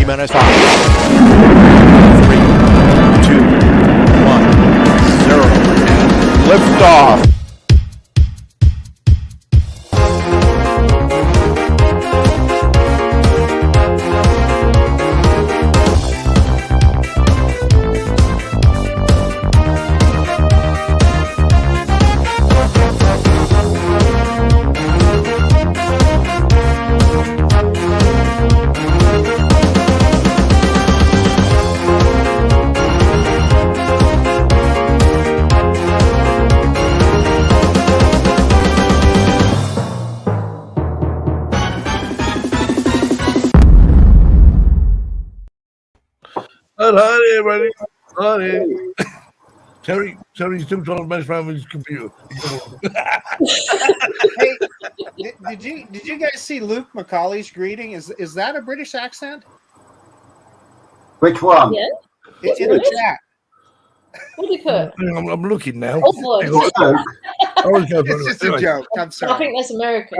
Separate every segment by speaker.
Speaker 1: T-minus 5, 3, 2, 1, 0, and liftoff.
Speaker 2: Hi, everybody. Hi. Terry's still trying to mess around with his computer.
Speaker 3: Hey, did you guys see Luke Macaulay's greeting? Is that a British accent?
Speaker 4: Which one?
Speaker 5: Yeah.
Speaker 3: In the chat.
Speaker 5: What did you put?
Speaker 2: I'm looking now.
Speaker 5: Oh boy.
Speaker 3: It's just a joke. I'm
Speaker 5: I
Speaker 3: sorry.
Speaker 5: think that's American.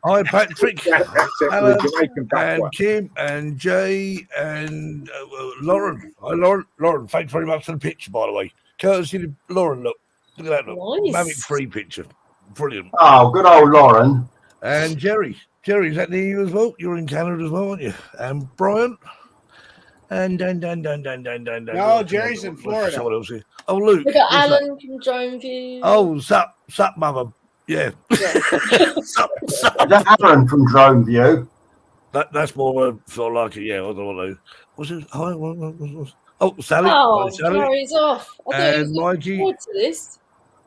Speaker 2: Hi, Patrick,
Speaker 6: That's it.
Speaker 2: Alan,
Speaker 6: Jamaican backward.
Speaker 2: and Kim, and Jay, and Lauren. Hi, Lauren. Lauren, thanks very much for the picture, by the way. Courtesy of Lauren, look at that. Look.
Speaker 5: Nice.
Speaker 2: Mavic 3 picture. Brilliant.
Speaker 4: Oh, good old Lauren.
Speaker 2: And Jerry. Jerry, is that near you as well? You're in Canada as well, aren't you? And Brian. And
Speaker 3: No, Jerry's in Florida.
Speaker 2: Someone else here. Oh, Luke.
Speaker 5: We got
Speaker 2: what's that?
Speaker 5: Alan from Drone View.
Speaker 2: Oh, sup, mother. Yeah. sup.
Speaker 4: Is that Aaron from Drone View?
Speaker 2: That's more sort of like it. Yeah, I don't know. What's it? Hi, oh, Sally.
Speaker 5: Oh,
Speaker 2: Hi, Sally.
Speaker 5: Jerry's off. I thought he was
Speaker 2: And
Speaker 5: looking
Speaker 2: Mikey.
Speaker 5: forward to this.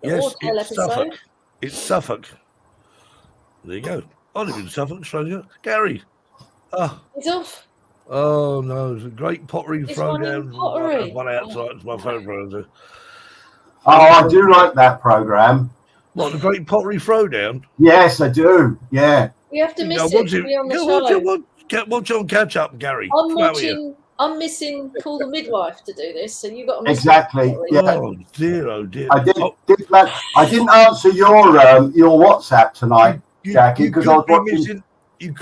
Speaker 5: The
Speaker 2: Yes,
Speaker 5: Auto
Speaker 2: it's
Speaker 5: episode.
Speaker 2: Suffolk. It's Suffolk. There you go. I live in Suffolk, Australia. Gary.
Speaker 5: He's off.
Speaker 2: Oh no, it's a great pottery
Speaker 5: It's one in
Speaker 2: throwdown.
Speaker 5: pottery.
Speaker 2: One outside. It's my favourite.
Speaker 4: Oh, I do like that program.
Speaker 2: What, the great pottery throwdown?
Speaker 4: Yes, I do. Yeah.
Speaker 5: We have to miss
Speaker 2: Now,
Speaker 5: it to be on the show.
Speaker 2: Watch on catch up, Gary.
Speaker 5: I'm missing Call the Midwife to do this, so you got to miss
Speaker 4: Exactly.
Speaker 5: it.
Speaker 4: Yeah.
Speaker 2: Oh dear, oh dear.
Speaker 4: I didn't answer your WhatsApp tonight, Jackie, because I was watching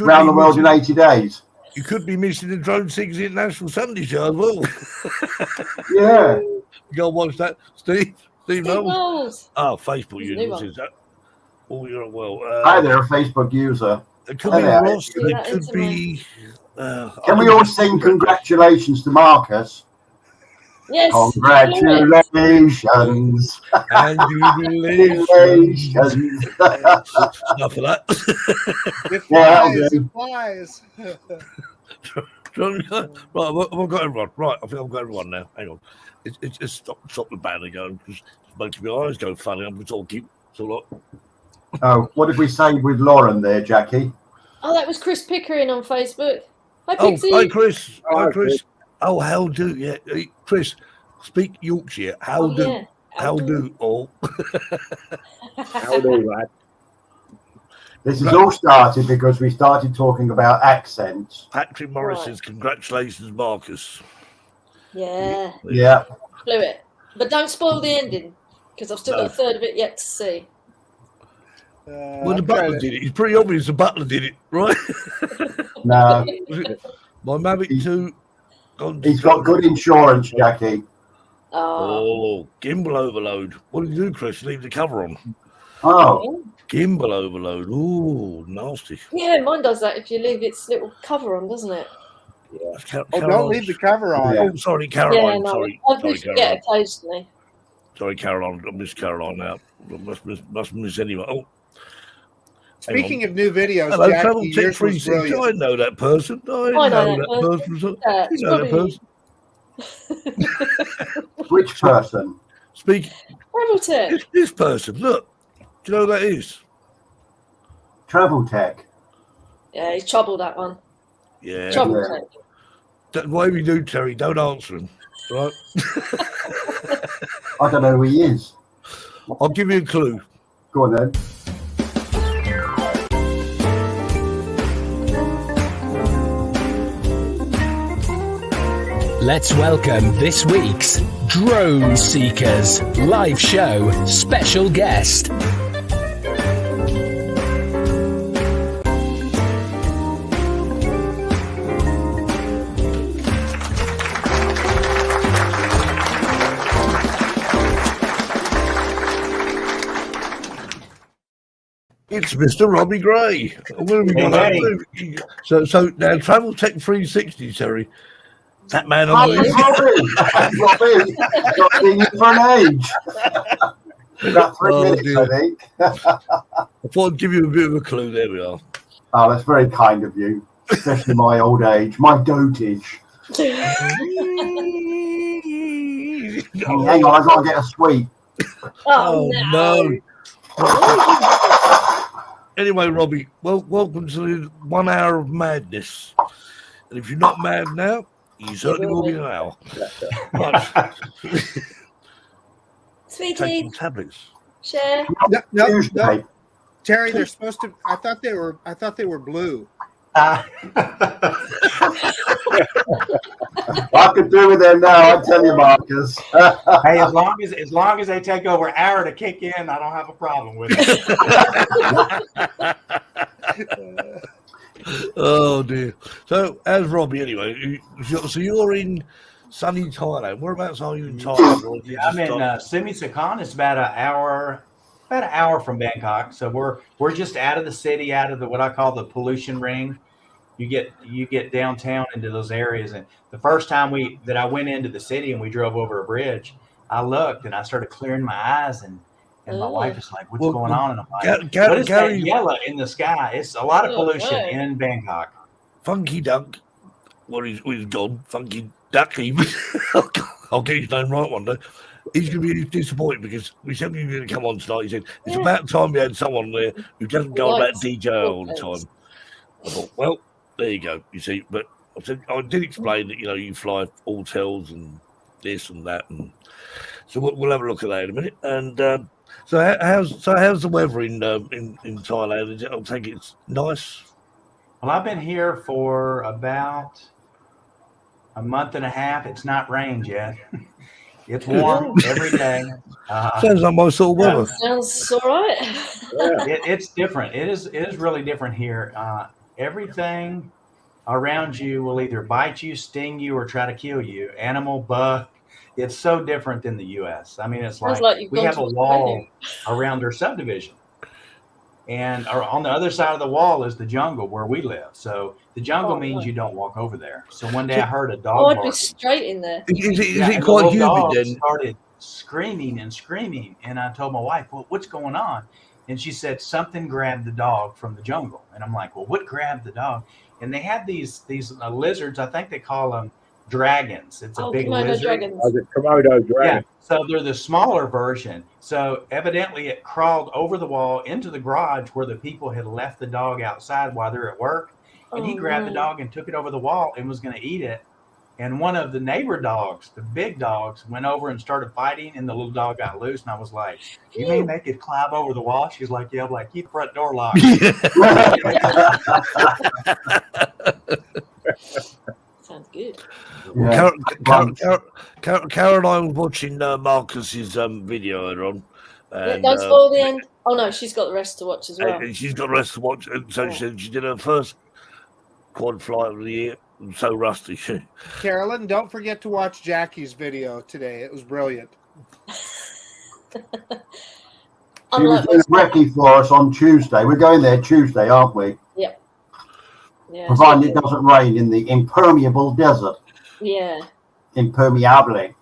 Speaker 4: Round the World in 80 Days.
Speaker 2: You could be missing the Drone Sings International Sunday show as well.
Speaker 4: Yeah.
Speaker 2: You go watch that, Steve Knowles.
Speaker 5: Knowles.
Speaker 2: Oh, Facebook
Speaker 5: He's a new
Speaker 2: users
Speaker 5: one.
Speaker 2: is that? Oh, you're well.
Speaker 4: Hi there, a Facebook user.
Speaker 2: It could
Speaker 4: Hi
Speaker 2: be
Speaker 4: there.
Speaker 2: Ross.
Speaker 5: Do
Speaker 2: It
Speaker 5: that
Speaker 2: could
Speaker 5: into
Speaker 2: be.
Speaker 4: Can we all sing congratulations to Marcus?
Speaker 5: Yes.
Speaker 4: Congratulations.
Speaker 2: And jubilations. Enough of that.
Speaker 3: It
Speaker 4: Yeah,
Speaker 3: flies,
Speaker 4: okay.
Speaker 3: it flies.
Speaker 2: Right, I've got everyone. Right, I think I've got everyone now. Hang on. It's just stop the banner going because it's making my eyes go funny. I'm sort of keep sort of.
Speaker 4: Oh, what did we say with Lauren there, Jackie?
Speaker 5: Oh, that was Chris Pickering on Facebook. Hi,
Speaker 2: Oh,
Speaker 5: Pixie.
Speaker 2: hi, Chris.
Speaker 6: Hi,
Speaker 2: Hi, Chris. Oh, how do? Yeah, Chris. Speak Yorkshire. How do?
Speaker 5: Yeah.
Speaker 2: How do? All.
Speaker 6: How do, lad?
Speaker 4: This has all started because we started talking about accents.
Speaker 2: Patrick Morris says, congratulations, Marcus.
Speaker 5: Yeah.
Speaker 4: Yeah.
Speaker 5: Blew it. But don't spoil the ending, because I've still got a third of it yet to see.
Speaker 2: Well, the butler did it. It's pretty obvious the butler did it, right?
Speaker 4: No.
Speaker 2: My Mavic 2.
Speaker 4: He's got good insurance, Jackie.
Speaker 2: Oh, gimbal overload. What do you do, Chris? Leave the cover on.
Speaker 4: Oh.
Speaker 2: Gimbal overload. Ooh, nasty.
Speaker 5: Yeah, mine does that if you leave its little cover on, doesn't it?
Speaker 2: Yeah.
Speaker 3: Don't leave the cover on.
Speaker 2: Oh, sorry, Caroline.
Speaker 5: Yeah, no.
Speaker 2: Sorry,
Speaker 5: I do forget
Speaker 2: Caroline.
Speaker 5: occasionally.
Speaker 2: Sorry, Caroline. I missed Caroline now. Must miss anyway. Oh.
Speaker 3: Speaking of new videos,
Speaker 2: Hello,
Speaker 3: Jackie,
Speaker 2: Travel Tech
Speaker 3: yours was
Speaker 2: 360. I
Speaker 3: brilliant.
Speaker 2: know that person. I know that person.
Speaker 5: Yeah,
Speaker 2: You know that person.
Speaker 4: Which person?
Speaker 2: Speak.
Speaker 5: Travel Tech.
Speaker 2: This person. Look. Do you know who that is?
Speaker 4: Travel Tech.
Speaker 5: Yeah, he's trouble, that one.
Speaker 2: Yeah.
Speaker 5: Trouble Tech.
Speaker 2: Whatever you do, Terry, don't answer him. Right?
Speaker 4: I don't know who he is.
Speaker 2: I'll give you a clue.
Speaker 4: Go on then.
Speaker 7: Let's welcome this week's Drone Seekers live show special guest.
Speaker 2: It's Mr. Robby Gray. What have we got
Speaker 8: Hey,
Speaker 2: up to? So now Travel Tech 360, Terry. That man on
Speaker 4: Hi,
Speaker 2: the
Speaker 4: Robby. Not seeing you for an age. About 3 minutes,
Speaker 2: dear.
Speaker 4: I think.
Speaker 2: I thought I'd give you a bit of a clue. There we are.
Speaker 4: Oh, that's very kind of you, especially my old age, my dotage. Hang on, I've got to get a sweet.
Speaker 5: Oh, no.
Speaker 2: Anyway, Robbie, welcome to 1 hour of madness. And if you're not mad now, you certainly will be now.
Speaker 5: Sweetie,
Speaker 2: Take some tablets.
Speaker 5: share.
Speaker 4: No.
Speaker 3: Terry, they're supposed to. I thought they were blue.
Speaker 4: I could do with them now, I tell you, Marcus.
Speaker 8: hey, as long as they take over an hour to kick in, I don't have a problem with it.
Speaker 2: Oh dear. So, as Robbie, anyway, so you're in sunny Thailand. Whereabouts are you in Thailand? Or
Speaker 8: Yeah, I'm in Simi-Sakan. It's about an hour from Bangkok. So we're just out of the city, out of the what I call the pollution ring. You get downtown into those areas, and the first time that I went into the city and we drove over a bridge, I looked and I started clearing my eyes, and my wife is like, "What's going on?" And I'm like, "What is that yellow in the sky?" It's a lot of pollution in Bangkok.
Speaker 2: Funky Dunk, he's gone. Funky Duck, I'll get his name right one day. He's going to be disappointed because we said we were going to come on tonight. He said, it's about time we had someone there who doesn't go about DJ all the time. I thought, well, there you go. You see, but I did explain that, you fly hotels and this and that. And so we'll have a look at that in a minute. And so how's the weather in Thailand? I'll take it, it's nice.
Speaker 8: Well, I've been here for about a month and a half. It's not rained yet. It's warm every day.
Speaker 2: Sounds like my sort of weather.
Speaker 5: Sounds all right.
Speaker 8: It's different. It is really different here. Everything around you will either bite you, sting you, or try to kill you. Animal, bug. It's so different than the U.S. I mean, it's like we have a wall around our subdivision. And on the other side of the wall is the jungle where we live. So the jungle means you don't walk over there. So one day I heard a dog barking.
Speaker 5: I'd be straight in there.
Speaker 2: Is it quite humid then?
Speaker 8: Started screaming and screaming. And I told my wife, well, what's going on? And she said, something grabbed the dog from the jungle. And I'm like, well, what grabbed the dog? And they had these lizards. I think they call them dragons. It's a big
Speaker 5: Komodo
Speaker 8: lizard.
Speaker 5: dragons.
Speaker 6: The Komodo dragon.
Speaker 8: Yeah, so they're the smaller version. So evidently it crawled over the wall into the garage where the people had left the dog outside while they're at work. And he grabbed the dog and took it over the wall and was going to eat it. And one of the neighbor dogs, the big dogs, went over and started fighting, and the little dog got loose. And I was like, you mean they could climb over the wall? She's like, yeah. I'm like, keep the front door locked.
Speaker 5: Sounds good.
Speaker 2: Yeah. Caroline was watching Marcus's video earlier on. And,
Speaker 5: don't spoil the end. Oh no, she's got the rest to watch as well.
Speaker 2: And she's got the rest to watch. And so she said she did her first quad flight of the year. I'm so rusty.
Speaker 3: Carolyn, don't forget to watch Jackie's video today. It was brilliant.
Speaker 4: She was doing recce for us on Tuesday. We're going there Tuesday, aren't we?
Speaker 5: Yep. Yeah.
Speaker 4: Provided it doesn't rain in the impermeable desert.
Speaker 5: Yeah.
Speaker 4: Impermeable.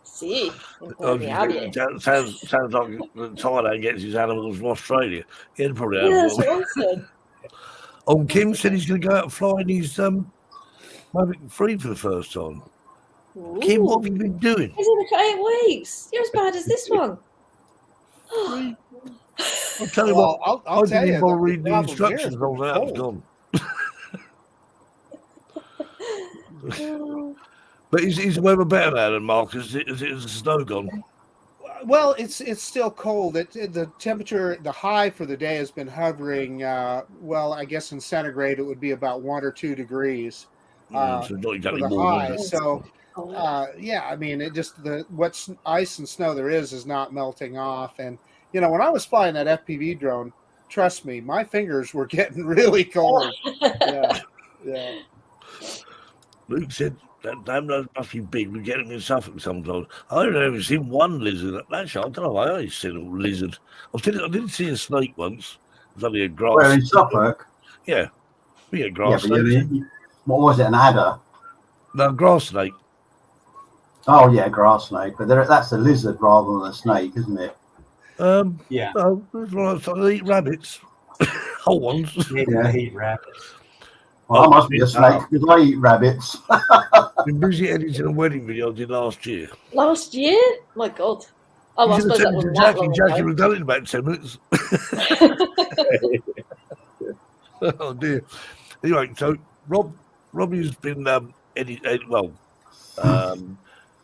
Speaker 5: See.
Speaker 2: Sounds like Thailand gets his animals from Australia. He'd probably have
Speaker 5: that's what I said.
Speaker 2: Oh, Kim said he's going to go out flying his Mavic 3 for the first time.
Speaker 5: Ooh.
Speaker 2: Kim, what have you been doing?
Speaker 5: He's in it for 8 weeks. You're as bad as this one.
Speaker 2: I'll tell you what,
Speaker 3: I'll tell
Speaker 2: didn't
Speaker 3: you.
Speaker 2: even read the
Speaker 3: problem here
Speaker 2: instructions.
Speaker 3: is
Speaker 2: I was out, it's
Speaker 3: cold.
Speaker 2: gone. But is the weather better now than Marcus? Is the snow gone?
Speaker 3: Well, it's still cold. The temperature, the high for the day has been hovering. Well, I guess in centigrade it would be about 1 or 2 degrees.
Speaker 2: So not exactly
Speaker 3: for the
Speaker 2: more.
Speaker 3: high. So, yeah, I mean, it just what's ice and snow there is not melting off. And when I was flying that FPV drone, trust me, my fingers were getting really cold. Yeah.
Speaker 2: Luke said that damn nose must be big. We get them in Suffolk sometimes. I've never seen one lizard. Actually, I don't know. I only seen a lizard. I didn't see a snake once. It's only a grass.
Speaker 4: Where in Suffolk?
Speaker 2: Yeah. We get
Speaker 4: Yeah,
Speaker 2: grass
Speaker 4: but
Speaker 2: snake.
Speaker 4: what was it? An adder?
Speaker 2: No, grass snake.
Speaker 4: Oh yeah, grass snake. But that's a lizard rather than a snake, isn't it?
Speaker 8: Yeah.
Speaker 2: No, that's right. So they eat rabbits. Whole ones.
Speaker 8: They eat rabbits.
Speaker 4: Well, I must be a snake because I eat rabbits.
Speaker 2: Been busy editing a wedding video I did last year.
Speaker 5: Last year? My God. Oh, I suppose that wasn't that long
Speaker 2: Jackie
Speaker 5: ago.
Speaker 2: was done in about 10 minutes. Oh dear. Anyway, so Robbie's been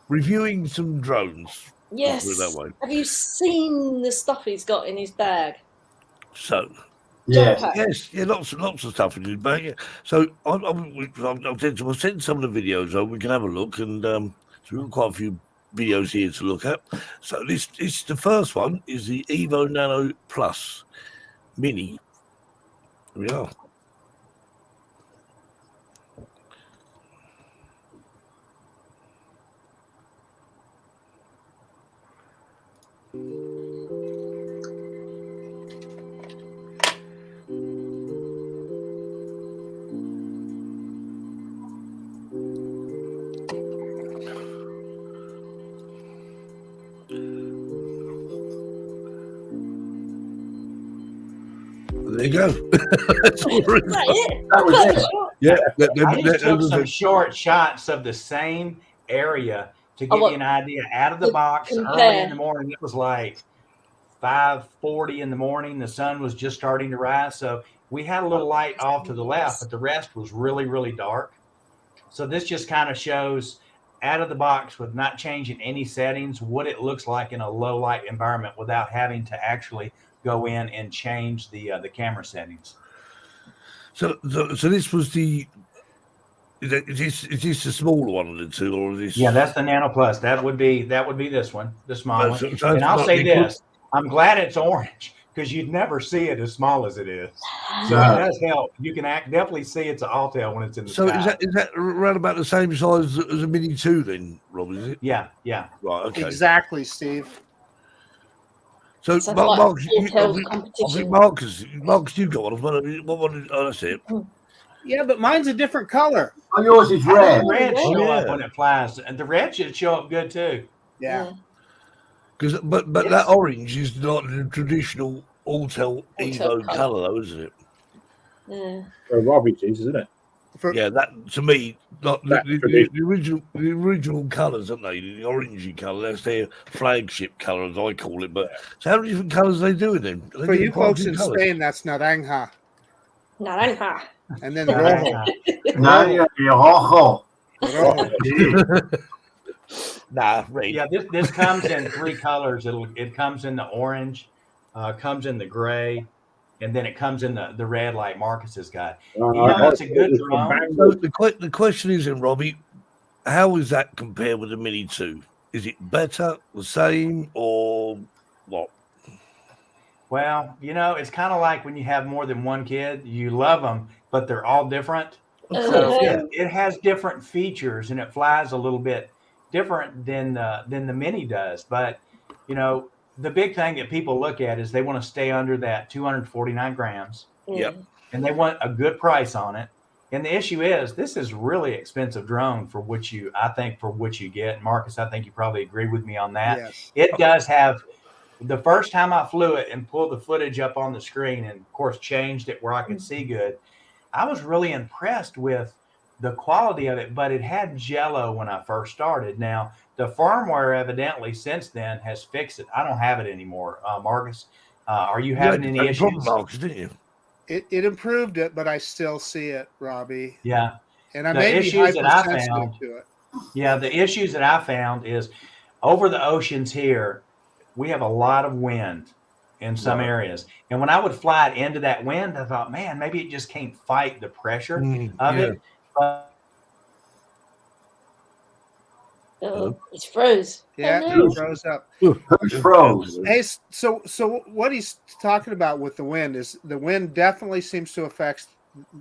Speaker 2: reviewing some drones.
Speaker 5: Yes.
Speaker 2: Put it that way.
Speaker 5: Have you seen the stuff he's got in his bag?
Speaker 2: So
Speaker 4: Yes.
Speaker 5: Jetpack.
Speaker 2: yeah, lots of stuff in his bag. Yeah. So I'll send some of the videos over. We can have a look, and so we've got quite a few videos here to look at. So this the first one is the Evo Nano Plus Mini. Here we are. There you go. That's all there is.
Speaker 4: That was it.
Speaker 2: Yeah,
Speaker 8: I just took some short shots of the same area to give you an idea. Out of the box, early in the morning, it was like 5:40 in the morning. The sun was just starting to rise. So we had a little light off to the left, but the rest was really, really dark. So this just kind of shows out of the box with not changing any settings, what it looks like in a low light environment without having to actually go in and change the camera settings.
Speaker 2: So this was the. Is this the smaller one of the two, or is this?
Speaker 8: Yeah, that's the Nano Plus. That would be this one, the small one.
Speaker 2: So
Speaker 8: and I'll say this: I'm glad it's orange because you'd never see it as small as it is. So it does help. You can definitely see it's an Altair when it's in the sky.
Speaker 2: So is that around about the same size as a Mini 2 then, Rob? Is it?
Speaker 8: Yeah.
Speaker 2: Right. Okay.
Speaker 3: Exactly, Steve.
Speaker 2: So
Speaker 5: Sounds
Speaker 2: Marcus,
Speaker 5: like
Speaker 2: I think Marcus, you got one. What one? Oh, that's it.
Speaker 3: Yeah, but mine's a different color.
Speaker 4: Oh, yours is red.
Speaker 8: The red show up when it flies, and the red should show up good too.
Speaker 3: Yeah.
Speaker 2: Because but that orange is not the traditional Autel Evo color, though, isn't it?
Speaker 5: Yeah.
Speaker 6: Well, Robby's is, isn't it?
Speaker 2: Yeah, that to me, not the original colours, aren't they? The orangey colour, that's their flagship colour, as I call it. But so how many different colours are they doing then?
Speaker 3: For you folks in Spain, that's naranja.
Speaker 5: Naranja.
Speaker 3: And then the rojo.
Speaker 2: Nah, red.
Speaker 8: Yeah, this comes in 3 colors. It comes in the orange, comes in the gray, and then it comes in the red like Marcus has got. It's a good drone.
Speaker 2: So the question is, in Robbie, how is that compared with the Mini 2? Is it better, the same, or what?
Speaker 8: Well, it's kind of like when you have more than one kid. You love them, but they're all different. So it has different features, and it flies a little bit different than the Mini does. But, the big thing that people look at is they want to stay under that 249 grams.
Speaker 2: Yep.
Speaker 8: And they want a good price on it. And the issue is this is really expensive drone for what you get. Marcus, I think you probably agree with me on that.
Speaker 3: Yes.
Speaker 8: It does have, the first time I flew it and pulled the footage up on the screen and of course changed it where I could see good, I was really impressed with the quality of it, but it had jello when I first started. Now, the firmware evidently since then has fixed it. I don't have it anymore. Marcus, are you having any issues?
Speaker 2: Marcus, didn't you?
Speaker 3: It improved it, but I still see it, Robbie.
Speaker 8: Yeah.
Speaker 3: And I may be hypersensitive to it.
Speaker 8: Yeah, the issues that I found is over the oceans here, we have a lot of wind in some areas. And when I would fly it into that wind, I thought, man, maybe it just can't fight the pressure of it.
Speaker 5: It's froze.
Speaker 3: Yeah, it froze up.
Speaker 4: It's froze.
Speaker 3: Hey, so what he's talking about with the wind is the wind definitely seems to affect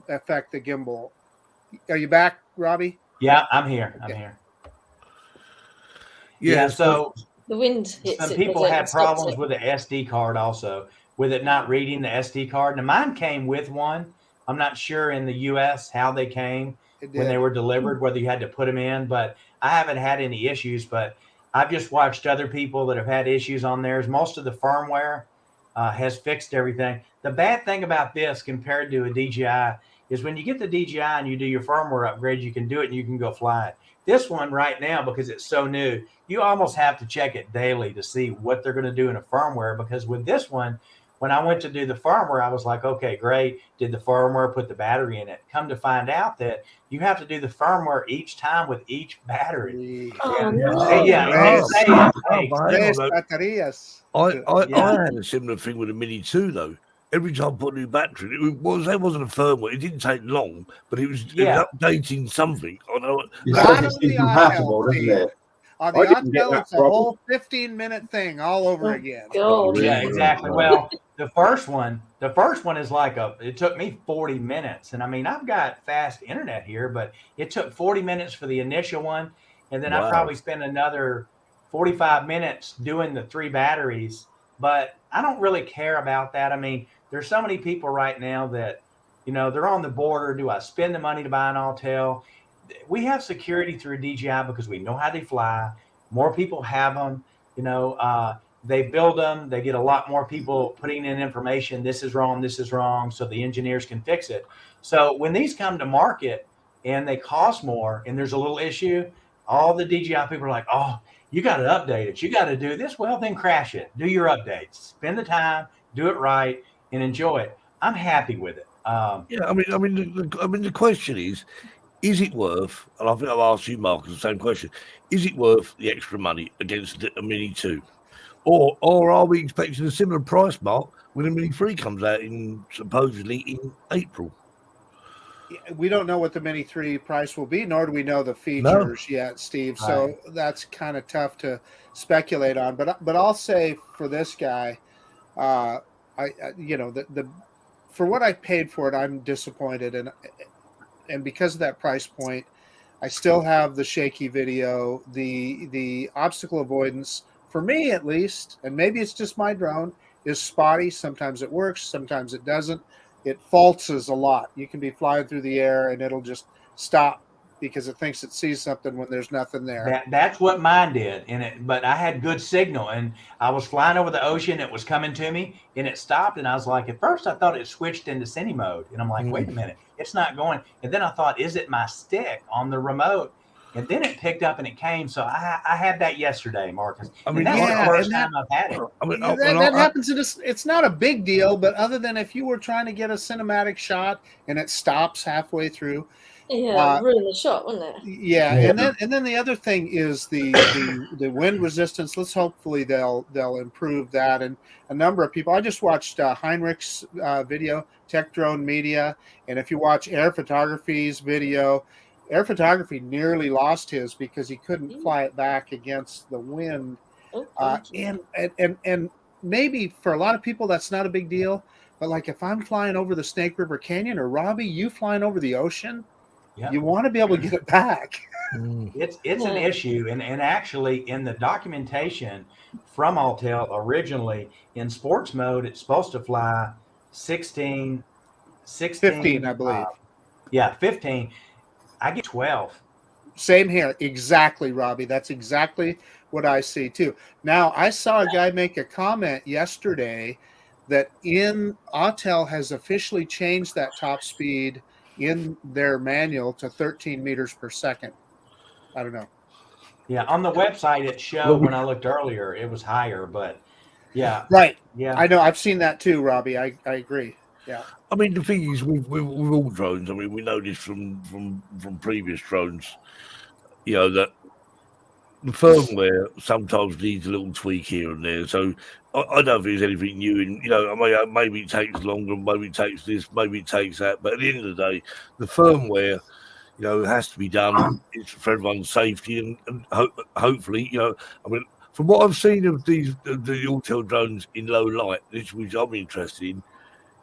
Speaker 3: the gimbal. Are you back, Robbie?
Speaker 8: Yeah, I'm here. I'm here.
Speaker 2: Yeah,
Speaker 8: so
Speaker 5: the wind hits
Speaker 8: some people have problems with the SD card also. with it not reading the SD card. Now mine came with one. I'm not sure in the US how they came when they were delivered, whether you had to put them in, but I haven't had any issues. But I've just watched other people that have had issues on theirs. Most of the firmware has fixed everything. The bad thing about this compared to a DJI is when you get the DJI and you do your firmware upgrade, you can do it and you can go fly it. This one right now, because it's so new, you almost have to check it daily to see what they're going to do in a firmware. Because with this one, when I went to do the firmware, I was like, okay, great. Did the firmware put the battery in it? Come to find out that you have to do the firmware each time with each battery.
Speaker 5: Oh,
Speaker 2: I had a similar thing with the Mini 2, though. Every time I put a new battery, it wasn't a firmware. It didn't take long, but it was updating something. I know.
Speaker 4: It's incompatible, isn't it?
Speaker 3: On the Autel, it's a whole 15-minute thing all over again.
Speaker 5: God.
Speaker 8: Yeah, exactly. Well, the first one is like it took me 40 minutes. And I mean, I've got fast internet here, but it took 40 minutes for the initial one. And then I probably spent another 45 minutes doing the 3 batteries. But I don't really care about that. I mean, there's so many people right now that, they're on the border. Do I spend the money to buy an Autel? We have security through DJI because we know how they fly. More people have them. They build them. They get a lot more people putting in information. This is wrong, so the engineers can fix it. So when these come to market and they cost more and there's a little issue, all the DJI people are like, oh, you got to update it. You got to do this. Well, then crash it. Do your updates. Spend the time. Do it right and enjoy it. I'm happy with it.
Speaker 2: The question is it worth? And I think I've asked you, Marcus, the same question. Is it worth the extra money against a Mini 2, or are we expecting a similar price mark when a Mini 3 comes out supposedly in April?
Speaker 3: We don't know what the Mini 3 price will be, nor do we know the features yet, Steve. So that's kind of tough to speculate on. But I'll say for this guy, for what I paid for it, I'm disappointed, and because of that price point, I still have the shaky video, the obstacle avoidance for me at least, and maybe it's just my drone, is spotty. Sometimes it works, sometimes it doesn't. It falses a lot. You can be flying through the air and it'll just stop because it thinks it sees something when there's nothing there.
Speaker 8: That's what mine did. But I had good signal and I was flying over the ocean. It was coming to me and it stopped. And I was like, at first I thought it switched into cine mode. And I'm like, wait a minute, it's not going. And then I thought, is it my stick on the remote? And then it picked up and it came. So I had that yesterday, Marcus. That's the first time I've had it.
Speaker 3: That happens. It's not a big deal, but other than if you were trying to get a cinematic shot and it stops halfway through.
Speaker 5: Yeah, ruin the shot, wouldn't it?
Speaker 3: Yeah, and then the other thing is the wind resistance. Let's hopefully they'll improve that. And a number of people. I just watched Heinrich's video, Tech Drone Media, and if you watch Air Photography's video. Air Photography nearly lost his because he couldn't fly it back against the wind. And maybe for a lot of people that's not a big deal, but like if I'm flying over the Snake River Canyon, or Robby, you flying over the ocean, you want to be able to get it back.
Speaker 8: It's an issue, and actually in the documentation from Autel originally in sports mode, it's supposed to fly 15, I believe. 15. I get 12.
Speaker 3: Same here. Exactly, Robby. That's exactly what I see too. Now, I saw a guy make a comment yesterday that Autel has officially changed that top speed in their manual to 13 meters per second. I don't know.
Speaker 8: Yeah, on the website it showed when I looked earlier it was higher, but yeah.
Speaker 3: Right.
Speaker 8: Yeah.
Speaker 3: I know. I've seen that too, Robby. I agree. Yeah.
Speaker 2: I mean, the thing is, with all drones, I mean, we know this from previous drones, that the firmware sometimes needs a little tweak here and there. So I don't think there's anything new. And, maybe it takes longer, maybe it takes this, maybe it takes that. But at the end of the day, the firmware, has to be done. It's for everyone's safety and hopefully, from what I've seen of the Autel drones in low light, which I'm interested in,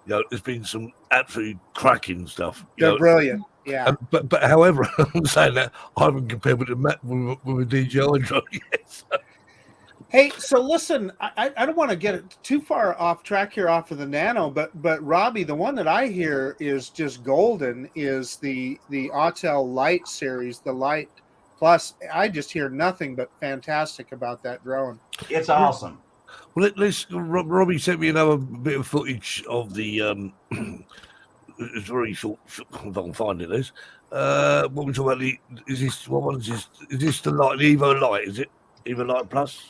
Speaker 2: there's been some absolutely cracking stuff.
Speaker 3: They're brilliant. Yeah.
Speaker 2: But however, I'm saying that I haven't compared with a DJI drone yet.
Speaker 3: Hey, so listen, I don't want to get too far off track here off of the Nano, but Robbie, the one that I hear is just golden is the Autel Light series, the Light Plus. I just hear nothing but fantastic about that drone.
Speaker 8: It's awesome.
Speaker 2: Well, Robbie sent me another bit of footage of the. It's very short. If I can find it, is what we talking about? Is this what one is this? Is this the light, the Evo Light? Is it Evo Light Plus?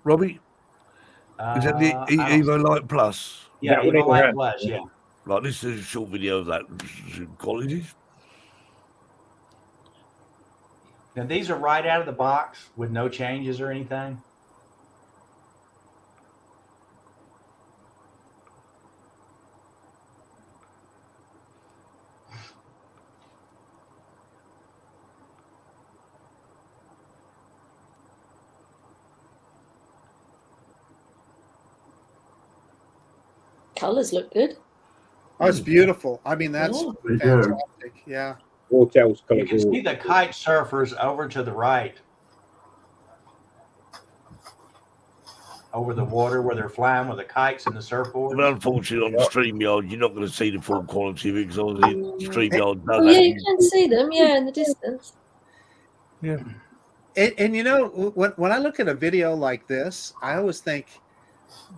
Speaker 2: Robbie, is that the Evo Light Plus?
Speaker 8: Yeah, Evo Light Plus. Yeah.
Speaker 2: Right, this is a short video of that quality.
Speaker 8: Now these are right out of the box with no changes or anything.
Speaker 5: Colors look good.
Speaker 3: Oh, it's beautiful. I mean, that's fantastic. Yeah.
Speaker 6: Autel's
Speaker 8: You
Speaker 6: colours.
Speaker 8: can see the kite surfers over to the right. Over the water where they're flying with the kites and the surfboard.
Speaker 2: But unfortunately, on the StreamYard, you're not going to see the full quality of it because obviously StreamYard does
Speaker 5: Oh, yeah, you can see them, in the distance.
Speaker 2: Yeah.
Speaker 3: And you know, when I look at a video like this, I always think,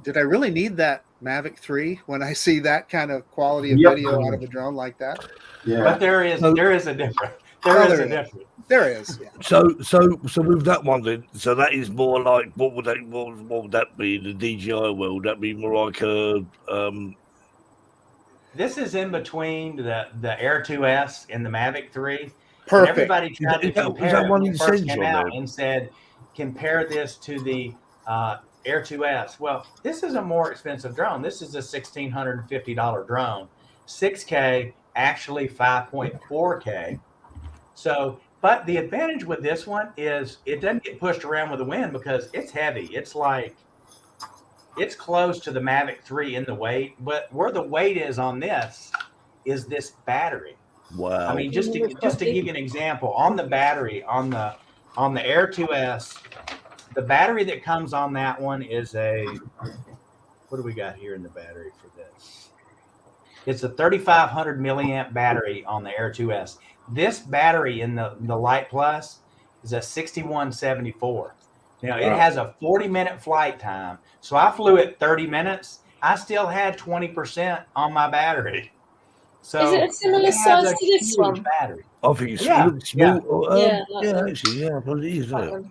Speaker 3: did I really need that Mavic 3 when I see that kind of quality of video out of a drone like that?
Speaker 4: Yeah.
Speaker 8: But there is a difference. There is a difference.
Speaker 3: There is. Yeah.
Speaker 2: So with that one then, so that is more like what would that be in the DJI world? That'd be more like a
Speaker 8: This is in between the Air 2S and the Mavic 3.
Speaker 3: Perfect.
Speaker 8: Everybody tried to compare
Speaker 2: one
Speaker 8: when it first came out
Speaker 2: there?
Speaker 8: and said, compare this to the Air 2S. Well, this is a more expensive drone. This is a $1,650 drone. 6K, actually 5.4K. So, but the advantage with this one is it doesn't get pushed around with the wind because it's heavy. It's like, it's close to the Mavic 3 in the weight, but where the weight is on this is this battery.
Speaker 2: wow.
Speaker 8: I mean, just to give you an example, on the battery on the Air 2S, the battery that comes on that one is what do we got here in the battery for this? It's a 3,500 milliamp battery on the Air 2S. This battery in the Light Plus is a 6174. Now it has a 40-minute flight time. So I flew it 30 minutes. I still had 20% on my battery. So
Speaker 5: Is it a similar size to this one?
Speaker 8: Battery.
Speaker 2: I think it's
Speaker 8: Yeah,
Speaker 2: small.
Speaker 5: Yeah.
Speaker 2: Actually, but it is, isn't it?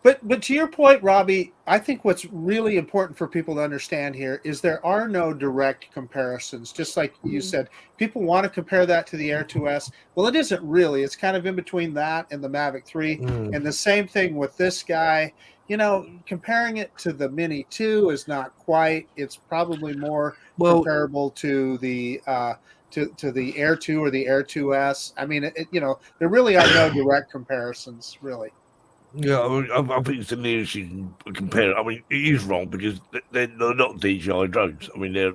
Speaker 3: But to your point, Robbie, I think what's really important for people to understand here is there are no direct comparisons. Just like you said, people want to compare that to the Air 2S. Well, it isn't really. It's kind of in between that and the Mavic 3. And the same thing with this guy. You know, comparing it to the Mini 2 is not quite. It's probably more comparable to the to the Air 2 or the Air 2S. I mean, there really are no direct comparisons, really.
Speaker 2: Yeah, I think it's the nearest you can compare it. I mean, it is wrong because they're not DJI drones. I mean, they're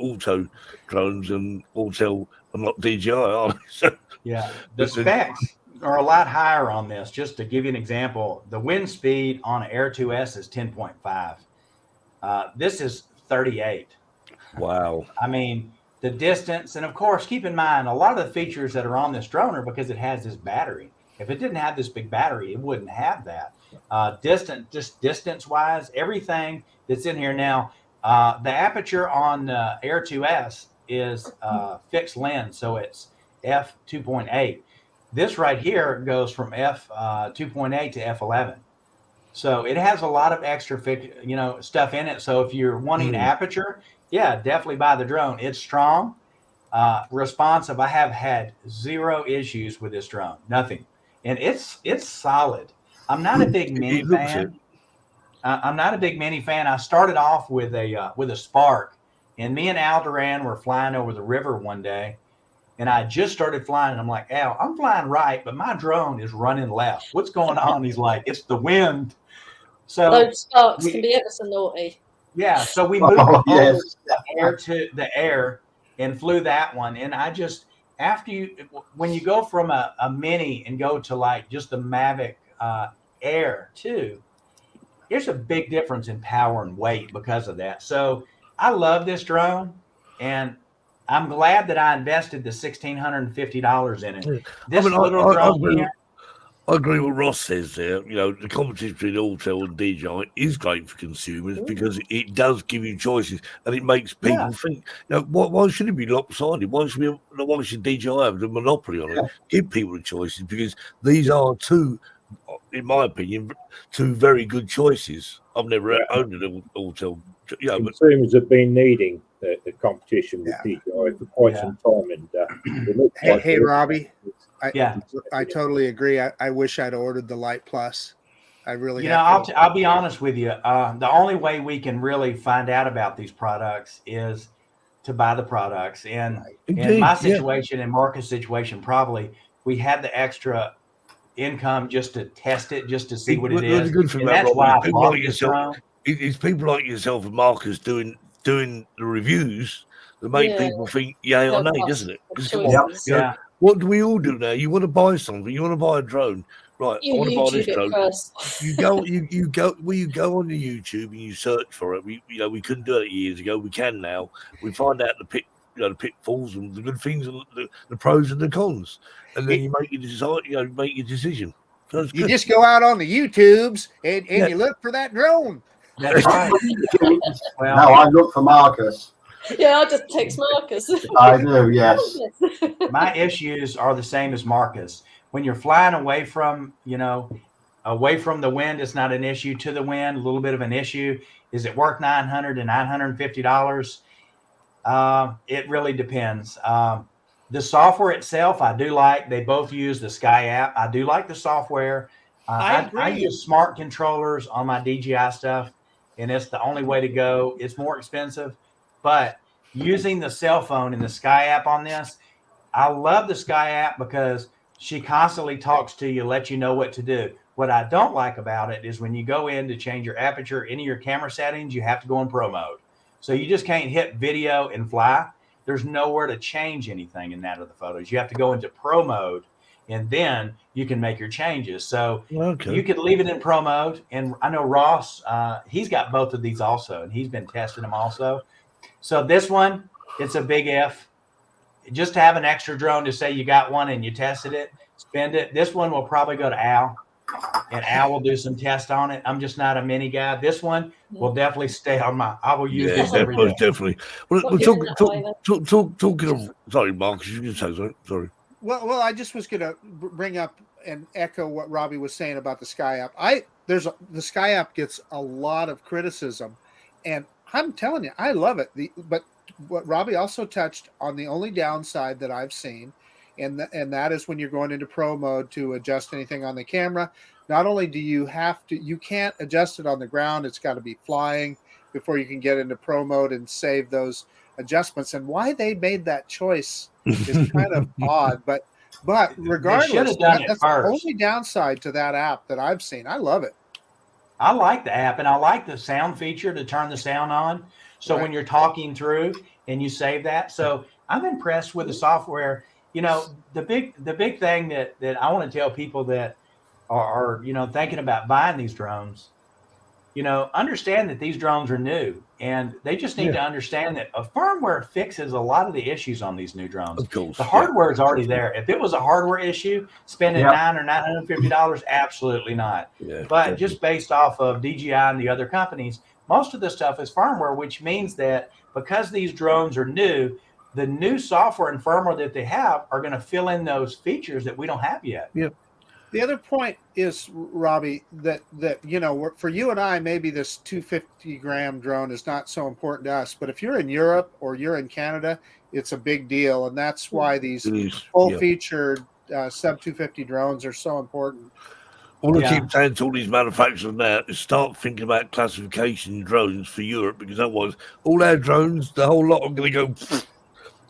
Speaker 2: auto drones, and Autel are not DJI, are they? So,
Speaker 8: yeah, the specs are a lot higher on this. Just to give you an example, the wind speed on Air 2S is 10.5. This is 38.
Speaker 2: wow.
Speaker 8: I mean, the distance, and of course, keep in mind, a lot of the features that are on this drone are because it has this battery. If it didn't have this big battery, it wouldn't have that. Distance-wise, everything that's in here now, the aperture on Air 2S is fixed lens, so it's f2.8. This right here goes from f2.8 to f11. So it has a lot of extra stuff in it. So if you're wanting aperture, yeah, definitely buy the drone. It's strong, responsive. I have had zero issues with this drone, nothing. And it's solid. I'm not a big Mini fan. I'm not a big Mini fan. I started off with a Spark, and me and Al Duran were flying over the river one day, and I just started flying. And I'm like, Al, I'm flying right, but my drone is running left. What's going on? He's like, it's the wind. So
Speaker 5: those sparks can be ever so naughty.
Speaker 8: Yeah, so we moved over the Air to the Air and flew that one, and when you go from a Mini and go to like just the Mavic Air 2, there's a big difference in power and weight because of that. So I love this drone, and I'm glad that I invested the $1,650 in it. This little drone here.
Speaker 2: I agree with what Ross says there. You know, the competition between Autel and DJI is great for consumers because it does give you choices and it makes people think, you know, why should it be lopsided? Why should DJI have the monopoly on it? Give people the choices, because these are two, in my opinion, two very good choices. I've never owned an Autel. You know,
Speaker 6: consumers have been needing the competition with DJI for quite some time. And
Speaker 3: hey, Robbie. I totally agree. I wish I'd ordered the Lite Plus. I really,
Speaker 8: I'll be honest with you. The only way we can really find out about these products is to buy the products. And in my situation and Marcus' situation, probably we had the extra income just to test it, just to see what it is.
Speaker 2: Good thing about it's people like yourself and Marcus doing the reviews that make people think yay or nay, doesn't it? What do we all do now? You want to buy something, you want to buy a drone, right? I want to buy this drone. You go on the YouTube and you search for it. We couldn't do it years ago. We can now. We find out the pitfalls and the good things and the pros and the cons, and then you make your decision. So
Speaker 3: you just go out on the YouTubes and you look for that drone.
Speaker 8: That's right.
Speaker 4: No, I look for Marcus.
Speaker 5: Yeah, I'll just text Marcus.
Speaker 4: I do, yes.
Speaker 8: My issues are the same as Marcus. When you're flying away from the wind, it's not an issue. To the wind, a little bit of an issue. Is it worth $900 to $950? It really depends. The software itself, I do like. They both use the Sky app. I do like the software. I use smart controllers on my DJI stuff, and it's the only way to go. It's more expensive. But using the cell phone and the Sky app on this, I love the Sky app because she constantly talks to you, lets you know what to do. What I don't like about it is when you go in to change your aperture, any of your camera settings, you have to go in pro mode. So you just can't hit video and fly. There's nowhere to change anything in that of the photos. You have to go into pro mode, and then you can make your changes. So you could leave it in pro mode. And I know Ross, he's got both of these also, and he's been testing them also. So this one, it's a big if. Just to have an extra drone to say you got one and you tested it, spend it. This one will probably go to Al, and Al will do some tests on it. I'm just not a mini guy. This one will definitely stay on I will use this every day.
Speaker 2: Definitely. Well, talking of, sorry, Marcus, you can say something. Sorry.
Speaker 3: Well, I just was going to bring up and echo what Robbie was saying about the Sky app. The Sky app gets a lot of criticism, and I'm telling you, I love it. But what Robbie also touched on, the only downside that I've seen, and that is when you're going into pro mode to adjust anything on the camera. Not only do you can't adjust it on the ground, it's got to be flying before you can get into pro mode and save those adjustments. And why they made that choice is kind of odd. But regardless, that's the only downside to that app that I've seen. I love it.
Speaker 8: I like the app, and I like the sound feature to turn the sound on. So when you're talking through and you save that. So I'm impressed with the software. You know, the big thing that I want to tell people that are thinking about buying these drones, understand that these drones are new, and they just need to understand that a firmware fixes a lot of the issues on these new drones.
Speaker 2: Of course,
Speaker 8: the hardware is already there. If it was a hardware issue, spending $900 or $950, absolutely not. Yeah, but just based off of DJI and the other companies, most of the stuff is firmware, which means that because these drones are new, the new software and firmware that they have are going to fill in those features that we don't have yet.
Speaker 2: Yep.
Speaker 3: The other point is, Robbie, that for you and I, maybe this 250-gram drone is not so important to us. But if you're in Europe or you're in Canada, it's a big deal, and that's why these full-featured sub-250 drones are so important.
Speaker 2: All I keep saying to all these manufacturers now is start thinking about classification drones for Europe, because otherwise all our drones, the whole lot are going to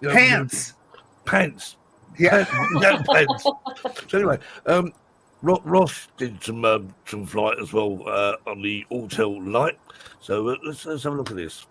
Speaker 2: go
Speaker 3: pants.
Speaker 2: Yeah, pants. So anyway, Ross did some flight as well on the Autel Lite. So let's have a look at this.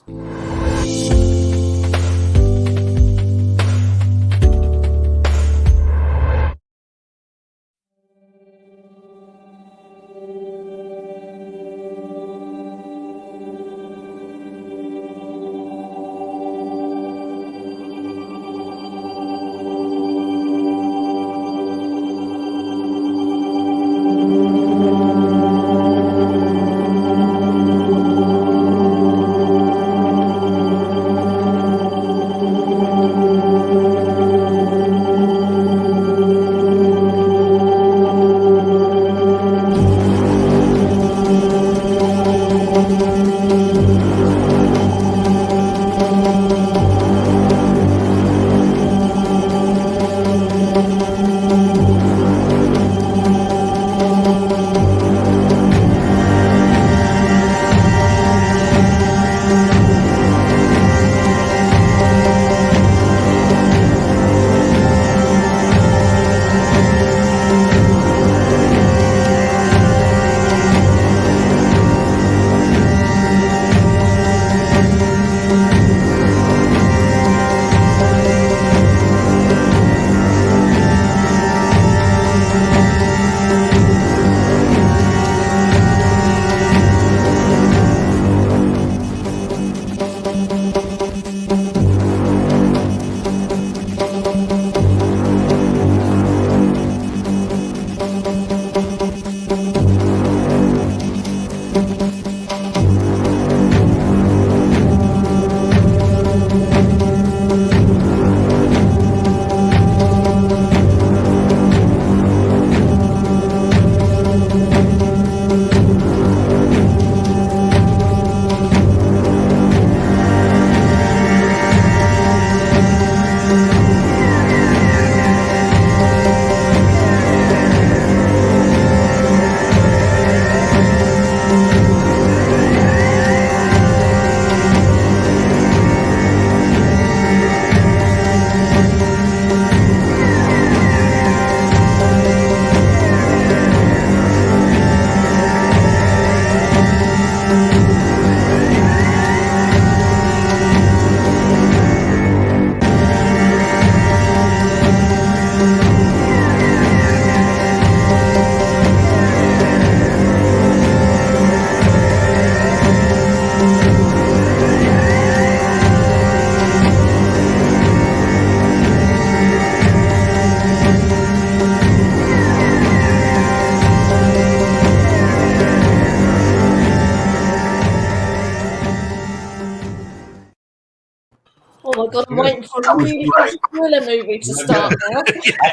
Speaker 5: God, I'm waiting for a really good thriller movie to start now.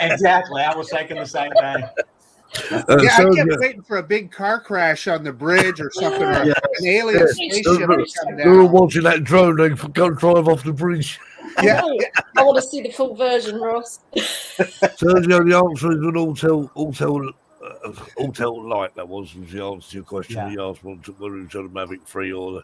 Speaker 8: Exactly. I was thinking the same thing.
Speaker 3: Yeah, I kept waiting for a big car crash on the bridge or something, or an alien spaceship to come
Speaker 2: They were
Speaker 3: down.
Speaker 2: watching that drone. They go drive off the bridge.
Speaker 3: Yeah.
Speaker 5: I want to see the full version, Ross.
Speaker 2: So the answer is an all-tell light. That was the answer to your question.
Speaker 8: Yeah.
Speaker 2: You asked whether it was on the Mavic 3 or the.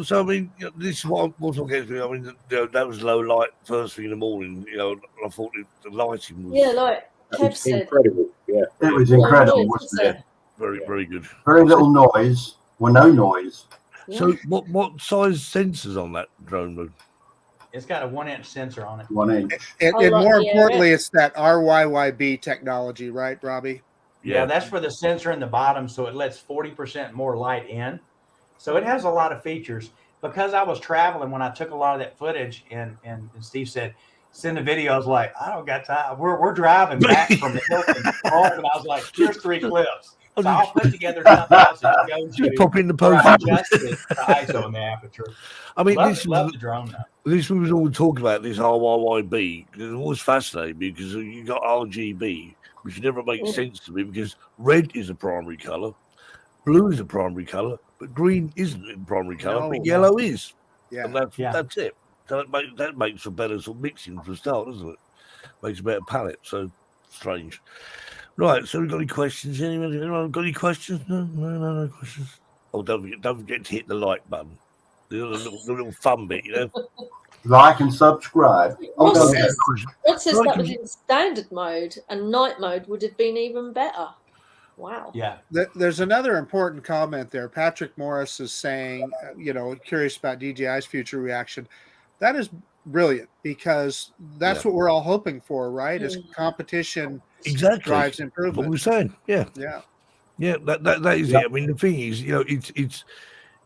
Speaker 2: So I mean, this is what I'm getting to. I mean, that was low light first thing in the morning. I thought the lighting was
Speaker 5: like Kev said.
Speaker 6: Incredible. Yeah.
Speaker 4: It was incredible, wasn't it?
Speaker 2: very, very good.
Speaker 4: Very little noise. Well, no noise.
Speaker 5: Yeah.
Speaker 2: So what size sensors on that drone? Mode?
Speaker 8: It's got a 1-inch sensor on it.
Speaker 4: 1 inch.
Speaker 3: And more importantly, it's that RYYB technology, right, Robbie?
Speaker 8: Yeah, that's for the sensor in the bottom, so it lets 40% more light in. So it has a lot of features. Because I was traveling when I took a lot of that footage, and Steve said, send the video. I was like, I don't got time. We're driving back from the Hilton home, and I was like, here's 3 clips. So I'll put together something else that you go to.
Speaker 2: Just pop in the post.
Speaker 8: Adjusted the ISO and the aperture.
Speaker 2: I mean,
Speaker 8: love the drone though.
Speaker 2: This was all talking about this RYYB. It always fascinating me because you got RGB, which never makes sense to me because red is a primary color, blue is a primary color, but green isn't a primary color, but yellow is.
Speaker 3: Yeah,
Speaker 2: and that's it. So that makes a better sort of mixing for a start, doesn't it? Makes a better palette. So strange. Right, so we've got any questions? Anyone got any questions? No questions. Oh, don't forget to hit the like button. The little fun bit,
Speaker 4: Like and subscribe.
Speaker 5: Ross says that was in standard mode, and night mode would have been even better. Wow.
Speaker 8: Yeah.
Speaker 3: There's another important comment there. Patrick Morris is saying, curious about DJI's future reaction. That is brilliant because that's what we're all hoping for, right? Is competition drives improvement.
Speaker 2: What we're saying, yeah. That is it. I mean, the thing is, it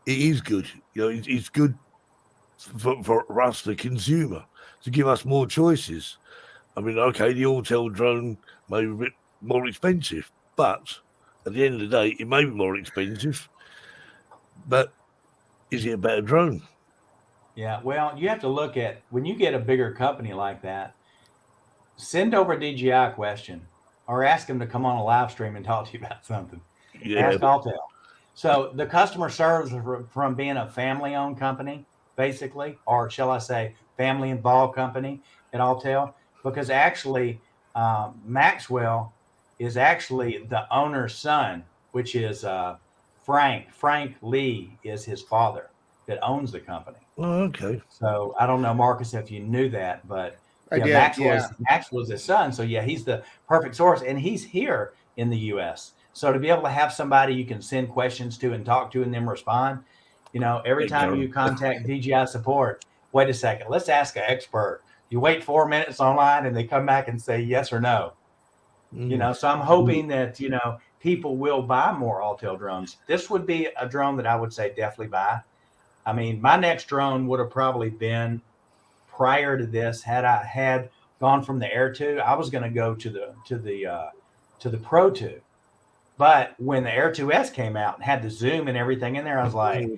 Speaker 2: is good. It's good for us, the consumer, to give us more choices. I mean, okay, the all-tell drone may be a bit more expensive, but at the end of the day, it may be more expensive. But is it a better drone?
Speaker 8: Yeah, well, you have to look at when you get a bigger company like that, send over a DJI question or ask them to come on a live stream and talk to you about something.
Speaker 2: Yeah.
Speaker 8: Ask Alltel. So the customer serves from being a family-owned company, basically, or shall I say family-involved company at Alltel, because actually Maxwell is actually the owner's son, which is Frank. Frank Lee is his father that owns the company.
Speaker 2: Oh, okay.
Speaker 8: So I don't know, Marcus, if you knew that, but Maxwell's his son. So yeah, he's the perfect source, and he's here in the U.S. So to be able to have somebody you can send questions to and talk to and then respond, every time you contact DJI support, wait a second, let's ask an expert. You wait 4 minutes online and they come back and say yes or no. So I'm hoping that, people will buy more Alltel drones. This would be a drone that I would say definitely buy. I mean, my next drone would have probably been prior to this. Had I had gone from the Air 2, I was going to go to the Pro 2. But when the Air 2S came out and had the zoom and everything in there, I was like,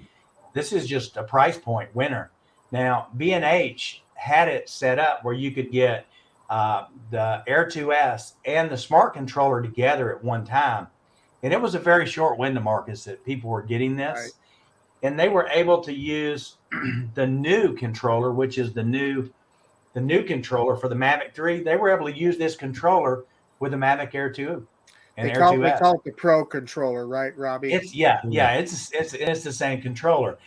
Speaker 8: this is just a price point winner. Now, B&H had it set up where you could get the Air 2S and the smart controller together at one time. And it was a very short window, Marcus, that people were getting this. Right. And they were able to use the new controller, which is the new controller for the Mavic 3. They were able to use this controller with the Mavic Air 2 and Air 2S.
Speaker 3: They call it the Pro controller, right, Robbie?
Speaker 8: It's the same controller.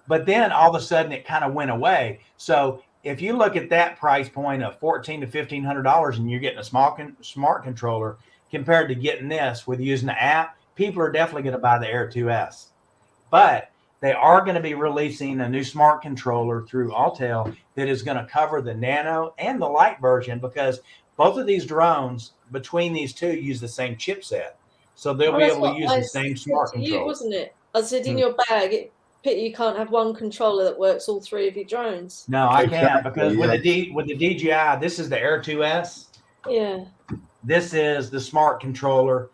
Speaker 8: But then all of a sudden it kind of went away. So if you look at that price point of $1,400 to $1,500 and you're getting a smart controller compared to getting this with using the app, people are definitely going to buy the Air 2S. But they are going to be releasing a new smart controller through Alltel that is going to cover the Nano and the Lite version, because both of these drones between these two use the same chipset. So they'll be able to use the same smart controller.
Speaker 5: Wasn't it? I said in your bag, pity you can't have one controller that works all three of your drones.
Speaker 8: No, I can't, because with the DJI, this is the Air 2S.
Speaker 5: Yeah.
Speaker 8: This is the smart controller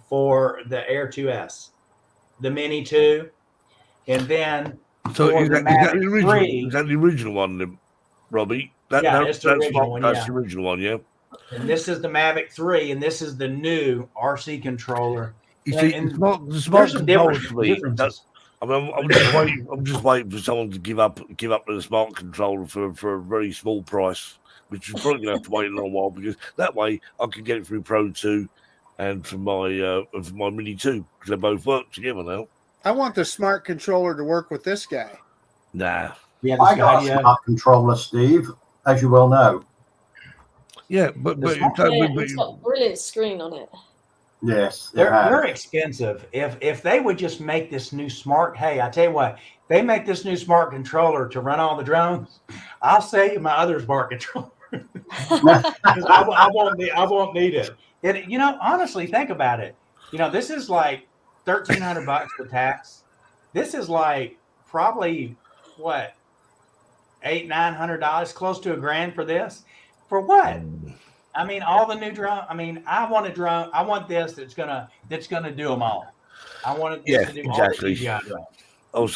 Speaker 8: for the Air 2S, the Mini 2. And then
Speaker 2: So
Speaker 8: for
Speaker 2: is
Speaker 8: the
Speaker 2: that the
Speaker 8: Mavic
Speaker 2: original?
Speaker 8: 3.
Speaker 2: Is that the original one, then, Robbie?
Speaker 8: It's the original one.
Speaker 2: That's
Speaker 8: Yeah.
Speaker 2: the original one, yeah.
Speaker 8: And this is the Mavic 3, and this is the new RC controller.
Speaker 2: You see,
Speaker 8: And
Speaker 2: the smart
Speaker 8: there's some
Speaker 2: controller to me.
Speaker 8: differences.
Speaker 2: I'm just waiting. I'm just waiting for someone to give up the smart controller for a very small price, which is probably going to have to wait a long while, because that way I can get it through Pro 2 and for my Mini 2, because they both work together now.
Speaker 3: I want the smart controller to work with this guy.
Speaker 2: Nah.
Speaker 8: Yeah,
Speaker 4: I got a smart controller, Steve, as you well know.
Speaker 2: Yeah, but
Speaker 5: it's got a brilliant screen on it.
Speaker 4: Yes,
Speaker 8: they're expensive. If they would just make this new smart, hey, I tell you what, they make this new smart controller to run all the drones, I'll sell you my other smart controller. I won't need it. Honestly, think about it. This is like $1,300 for tax. This is like probably what, $800-900, close to $1,000 for this. For what? I mean, all the new drone. I mean, I want a drone. I want this that's gonna do them all. I want it to do
Speaker 2: exactly.
Speaker 8: all the DJI drones.
Speaker 2: Oh,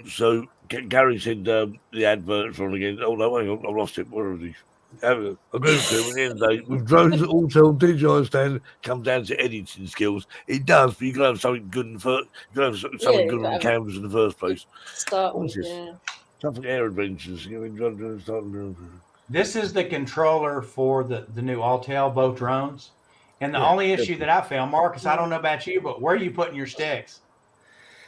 Speaker 2: so Gary said the adverts on again. Oh no, hang on, I lost it. Where are these? I agree with him. At the end of the day, with drones that all tell DJI stand come down to editing skills. It does, but you got to have something good in the first. You got to have something good on the cameras in the first place.
Speaker 5: Start with,
Speaker 2: Something Air Adventures.
Speaker 8: This is the controller for the new Autel both drones. And the only issue that I found, Marcus, I don't know about you, but where are you putting your sticks?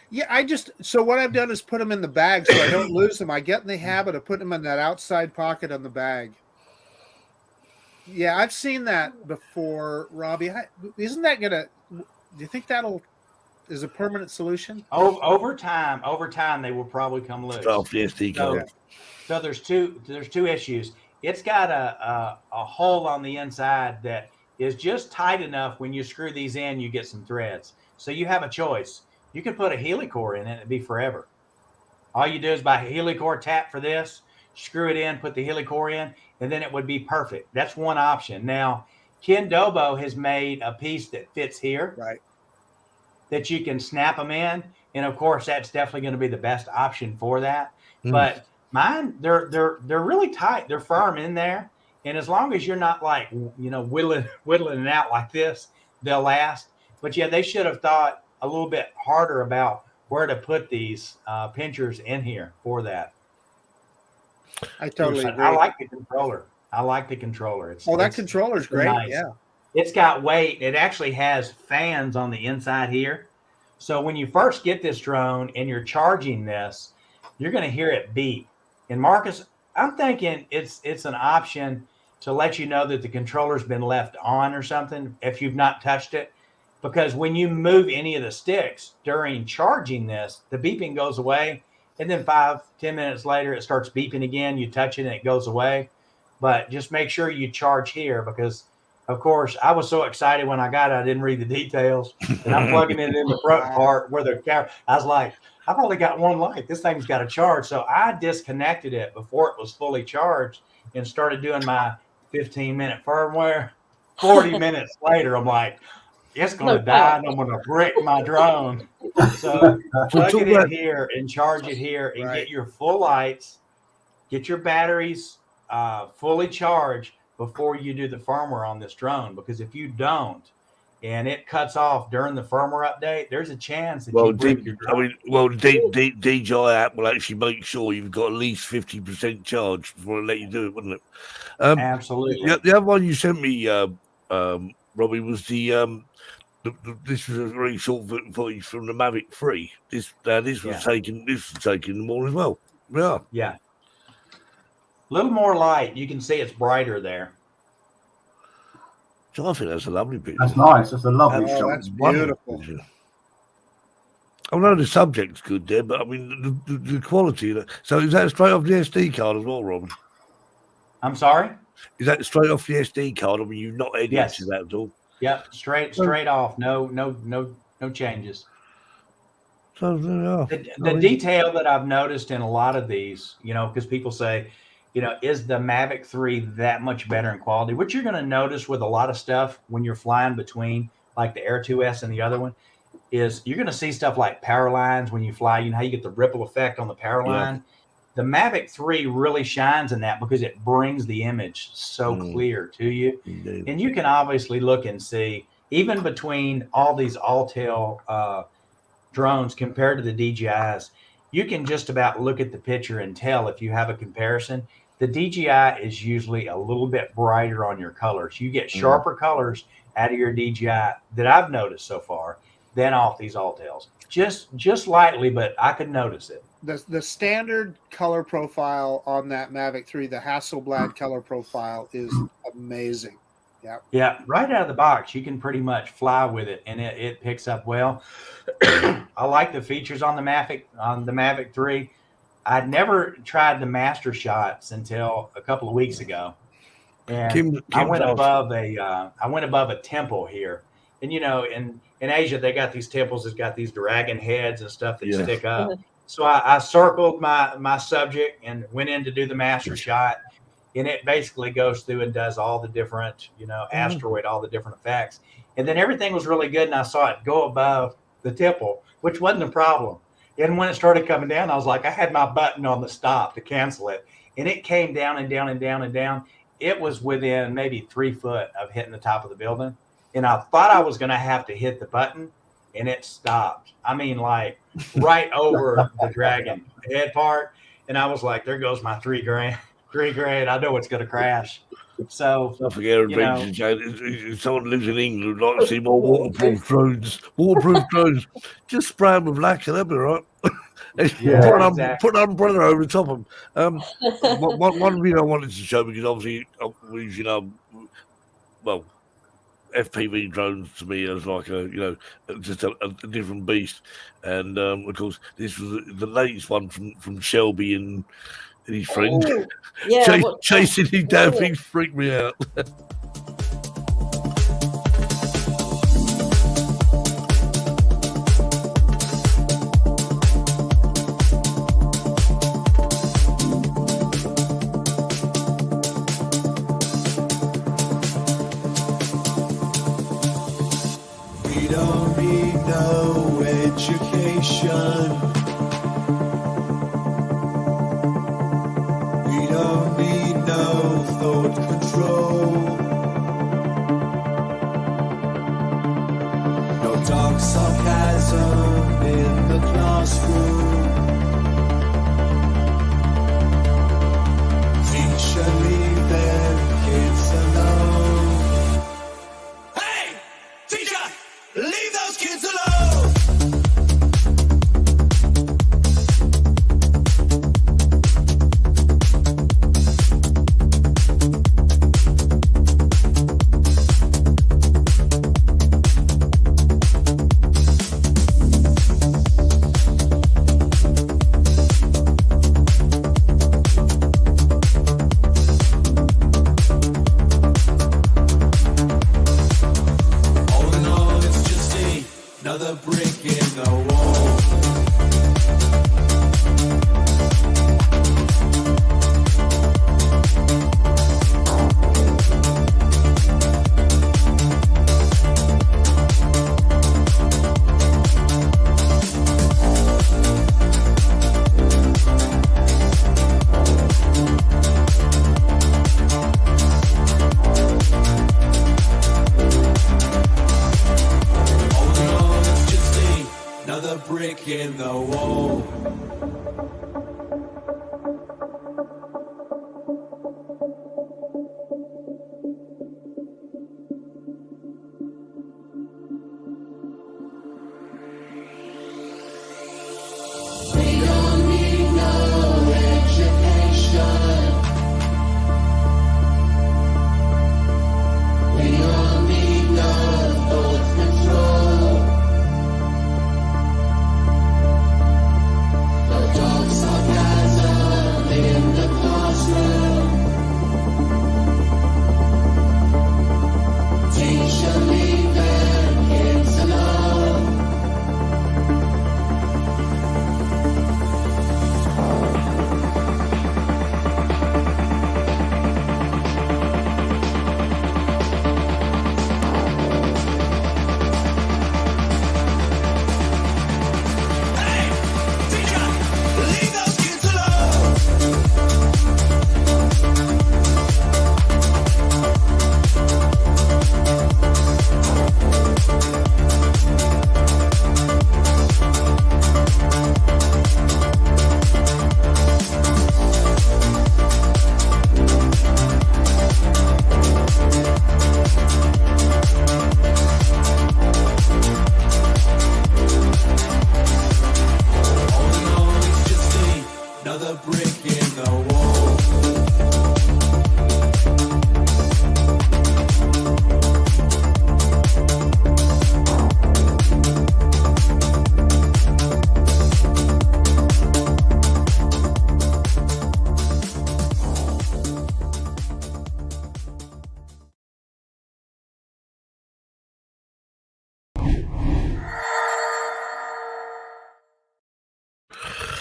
Speaker 3: Yeah, so what I've done is put them in the bag so I don't lose them. I get in the habit of putting them in that outside pocket on the bag. Yeah, I've seen that before, Robbie. Isn't that do you think is a permanent solution?
Speaker 8: Over time, they will probably come loose.
Speaker 2: Off the SD card.
Speaker 8: So there's two issues. It's got a hole on the inside that is just tight enough. When you screw these in, you get some threads. So you have a choice. You can put a helicore in it and it'd be forever. All you do is buy a helicore, tap for this, screw it in, put the helicore in, and then it would be perfect. That's one option. Now, Ken Dobo has made a piece that fits here.
Speaker 3: Right.
Speaker 8: That you can snap them in. And of course, that's definitely going to be the best option for that. But mine, they're really tight. They're firm in there. And as long as you're not like, whittling it out like this, they'll last. But yeah, they should have thought a little bit harder about where to put these pinchers in here for that.
Speaker 3: I totally agree.
Speaker 8: I like the controller.
Speaker 3: That controller's great. Nice. Yeah.
Speaker 8: It's got weight. It actually has fans on the inside here. So when you first get this drone and you're charging this, you're going to hear it beep. And Marcus, I'm thinking it's an option to let you know that the controller's been left on or something if you've not touched it. Because when you move any of the sticks during charging this, the beeping goes away. And then 5-10 minutes later, it starts beeping again. You touch it and it goes away. But just make sure you charge here because, of course, I was so excited when I got it. I didn't read the details. And I'm plugging it in the front part where the camera. I was like, I've only got one light. This thing's got to charge. So I disconnected it before it was fully charged and started doing my 15-minute firmware. 40 minutes later, I'm like, it's going to die and I'm going to brick my drone. So plug it in here and charge it here and get your full lights, get your batteries fully charged before you do the firmware on this drone. Because if you don't, and it cuts off during the firmware update, there's a chance that you break your drone.
Speaker 2: DJI app will actually make sure you've got at least 50% charge before it let you do it, wouldn't it?
Speaker 8: Absolutely.
Speaker 2: The other one you sent me, Robbie, was this was a very short footage from the Mavic 3. This was taken more as well. Yeah.
Speaker 8: Yeah. A little more light. You can see it's brighter there.
Speaker 2: So I think that's a lovely picture.
Speaker 4: That's nice. That's a lovely shot.
Speaker 3: That's beautiful.
Speaker 2: I know the subject's good there, but I mean the quality. So is that straight off the SD card as well, Robin?
Speaker 8: I'm sorry?
Speaker 2: Is that straight off the SD card? I mean, you've not edited that at all?
Speaker 8: Yep, straight off. No changes.
Speaker 2: So
Speaker 8: the detail that I've noticed in a lot of these, because people say, is the Mavic 3 that much better in quality? What you're going to notice with a lot of stuff when you're flying between like the Air 2S and the other one, is you're going to see stuff like power lines when you fly. You know how you get the ripple effect on the power line? The Mavic 3 really shines in that because it brings the image so clear to you.
Speaker 2: Indeed.
Speaker 8: And you can obviously look and see, even between all these Autel drones compared to the DJIs, you can just about look at the picture and tell if you have a comparison. The DJI is usually a little bit brighter on your colors. You get sharper colors out of your DJI that I've noticed so far than off these Autels. Just lightly, but I could notice it.
Speaker 3: The standard color profile on that Mavic 3, the Hasselblad color profile, is amazing.
Speaker 8: Yeah, right out of the box, you can pretty much fly with it, and it picks up well. I like the features on the Mavic 3. I'd never tried the master shots until a couple of weeks ago, and I went above a temple here, and you know, in Asia they got these temples that's got these dragon heads and stuff that stick up. So I circled my subject and went in to do the master shot. And it basically goes through and does all the different, asteroid, all the different effects. And then everything was really good. And I saw it go above the temple, which wasn't a problem. And when it started coming down, I was like, I had my button on the stop to cancel it. And it came down and down and down and down. It was within maybe 3 foot of hitting the top of the building. And I thought I was going to have to hit the button, and it stopped. I mean, like right over the dragon head part. And I was like, there goes my $3,000. $3,000. I know it's going to crash. So
Speaker 2: I forget if someone lives in England would like to see more waterproof drones. Waterproof drones, just spray them with lacquer, that'll be right. Put an umbrella over the top of them. One video I wanted to show, because obviously FPV drones to me is like just a different beast. And of course, this was the latest one from Shelby and his friend. Chasing his damn things freaked me out.
Speaker 9: We don't need no education. Don't need no thought control. No dark sarcasm in the classroom. Teacher, leave them kids alone. Hey! Teacher! Leave those kids alone!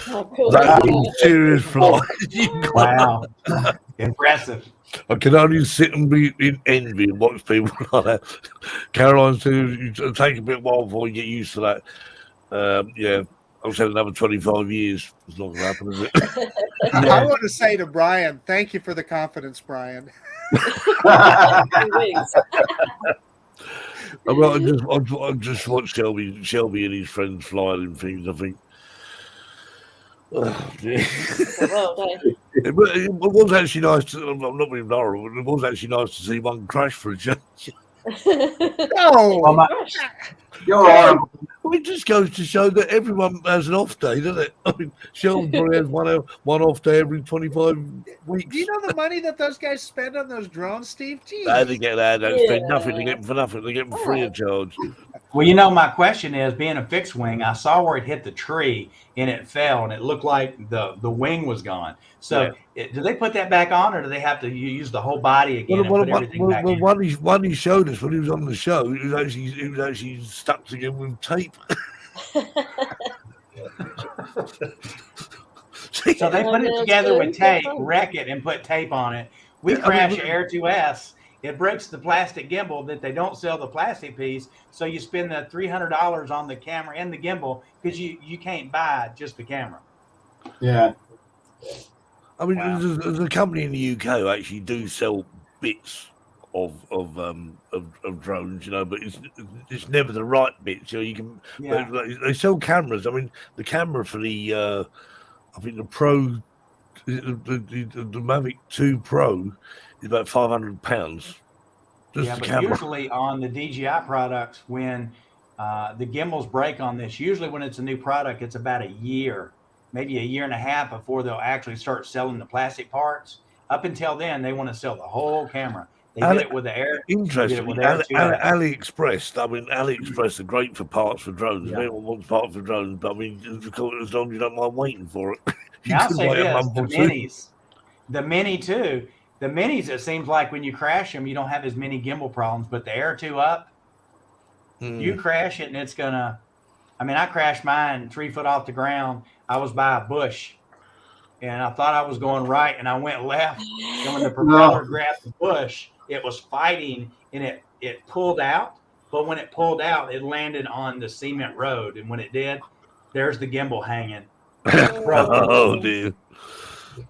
Speaker 5: Oh, cool.
Speaker 2: That's a serious fly.
Speaker 8: Wow. Impressive.
Speaker 2: I can only sit and be in envy and watch people like that. Caroline said it'll take a bit while before you get used to that. Yeah, I've said another 25 years. It's not going to happen, is it?
Speaker 3: I want to say to Brian, thank you for the confidence, Brian.
Speaker 2: Well, I just watched Shelby and his friends flying and things. I think. Oh, dear. It was actually nice. I'm not being horrible, but it was actually nice to see one crash for a change.
Speaker 3: No,
Speaker 4: You're horrible.
Speaker 2: Well, it just goes to show that everyone has an off day, doesn't it? I mean, Sheldon probably has one off day every 25 weeks.
Speaker 3: do you know the money that those guys spend on those drones, Steve? Jeez.
Speaker 2: They get that. They spend nothing. They get them for nothing. They get them free of charge.
Speaker 8: Well, you know, my question is, being a fixed wing, I saw where it hit the tree and it fell, and it looked like the wing was gone. So, do they put that back on, or do they have to use the whole body again and put everything back in?
Speaker 2: One he showed us when he was on the show, it was actually stuck together with tape.
Speaker 8: So they put it together with tape, wreck it, and put tape on it. We crash Air 2S. It breaks the plastic gimbal that they don't sell the plastic piece. So you spend the $300 on the camera and the gimbal because you can't buy just the camera.
Speaker 4: Yeah.
Speaker 2: I mean, there's a company in the UK who actually do sell bits of drones, you know, but it's never the right bits. You know, you can they sell cameras. I mean, the camera for the I think the Pro, the Mavic 2 Pro is about £500.
Speaker 8: But usually on the DJI products, when the gimbals break on this, usually when it's a new product, it's about a year, maybe a year and a half before they'll actually start selling the plastic parts. Up until then, they want to sell the whole camera. They did it with the Air.
Speaker 2: Interesting. AliExpress. I mean, AliExpress are great for parts for drones. Yeah. Anyone wants parts for drones, but I mean, as long as you don't mind waiting for it.
Speaker 8: Now, I'll say this: the minis, the Mini too. The Minis, it seems like when you crash them, you don't have as many gimbal problems. But the Air 2 Up, you crash it, and it's gonna. I mean, I crashed mine 3 foot off the ground. I was by a bush, and I thought I was going right, and I went left. And when the propeller grabbed the bush, it was fighting, and it pulled out. But when it pulled out, it landed on the cement road, and when it did, there's the gimbal hanging.
Speaker 2: Oh dear!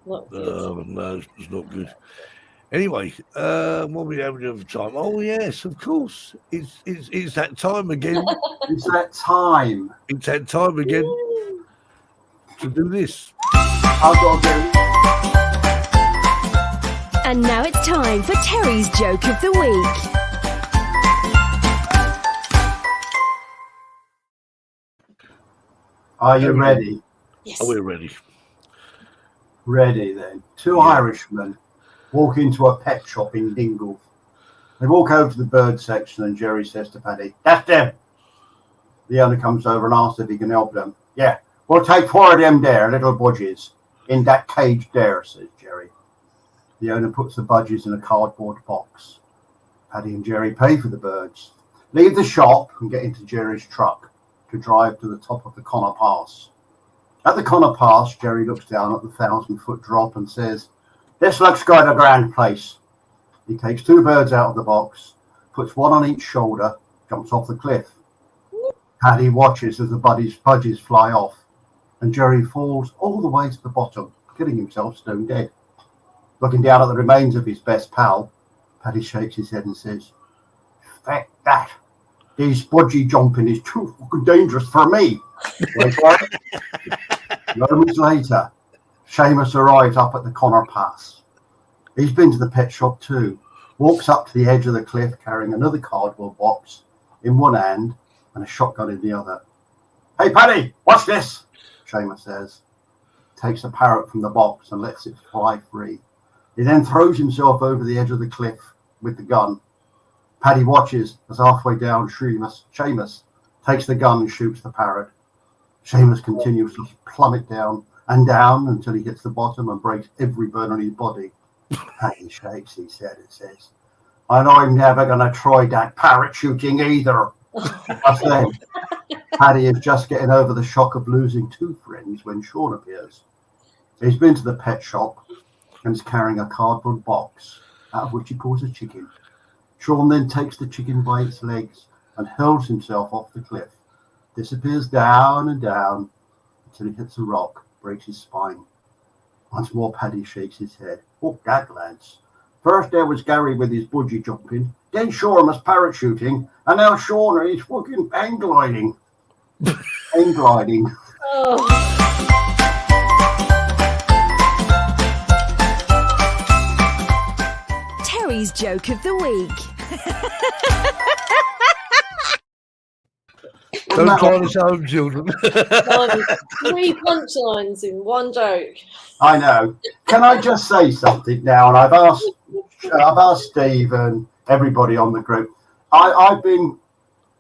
Speaker 2: No, it's not good. Anyway, what we having over time? Oh yes, of course. It's that time again.
Speaker 4: It's that time.
Speaker 2: It's that time again to do this.
Speaker 10: And now it's time for Terry's Joke of the Week.
Speaker 4: Are you ready?
Speaker 5: Yes.
Speaker 2: We're ready.
Speaker 4: Ready then. Two Irishmen walk into a pet shop in Dingle. They walk over to the bird section and Jerry says to Paddy, "That's them." The owner comes over and asks if he can help them. "Yeah, we'll take 4 of them there, little budgies, in that cage there," says Jerry. The owner puts the budgies in a cardboard box. Paddy and Jerry pay for the birds, leave the shop and get into Jerry's truck to drive to the top of the Connor Pass. At the Connor Pass, Jerry looks down at the 1,000-foot drop and says, "This looks quite a grand place." He takes 2 birds out of the box, puts one on each shoulder, jumps off the cliff. Paddy watches as the budgies fly off, and Jerry falls all the way to the bottom, killing himself stone dead. Looking down at the remains of his best pal, Paddy shakes his head and says, "Feck that. This budgie jumping is too fucking dangerous for me." Moments later, Seamus arrives up at the Connor Pass. He's been to the pet shop too, walks up to the edge of the cliff carrying another cardboard box in one hand and a shotgun in the other. "Hey Paddy, watch this," Seamus says. Takes a parrot from the box and lets it fly free. He then throws himself over the edge of the cliff with the gun. Paddy watches as halfway down Seamus takes the gun and shoots the parrot. Seamus continues to plummet down and down until he hits the bottom and breaks every bone on his body. Paddy shakes his head and says, "And I'm never going to try that parrot shooting either." Just then, Paddy is just getting over the shock of losing 2 friends when Sean appears. He's been to the pet shop and is carrying a cardboard box out of which he pulls a chicken. Sean then takes the chicken by its legs and hurls himself off the cliff, disappears down and down until he hits a rock, breaks his spine. Once more Paddy shakes his head. Oh, gag, lads. First there was Gary with his budgie jumping, then Sean parachuting, and now Sean is fucking hang gliding. Hang gliding.
Speaker 5: Oh.
Speaker 10: Terry's joke of the week.
Speaker 2: Don't try this home, children.
Speaker 5: 3 punchlines in one joke.
Speaker 4: I know. Can I just say something now? And I've asked Steve and everybody on the group. I've been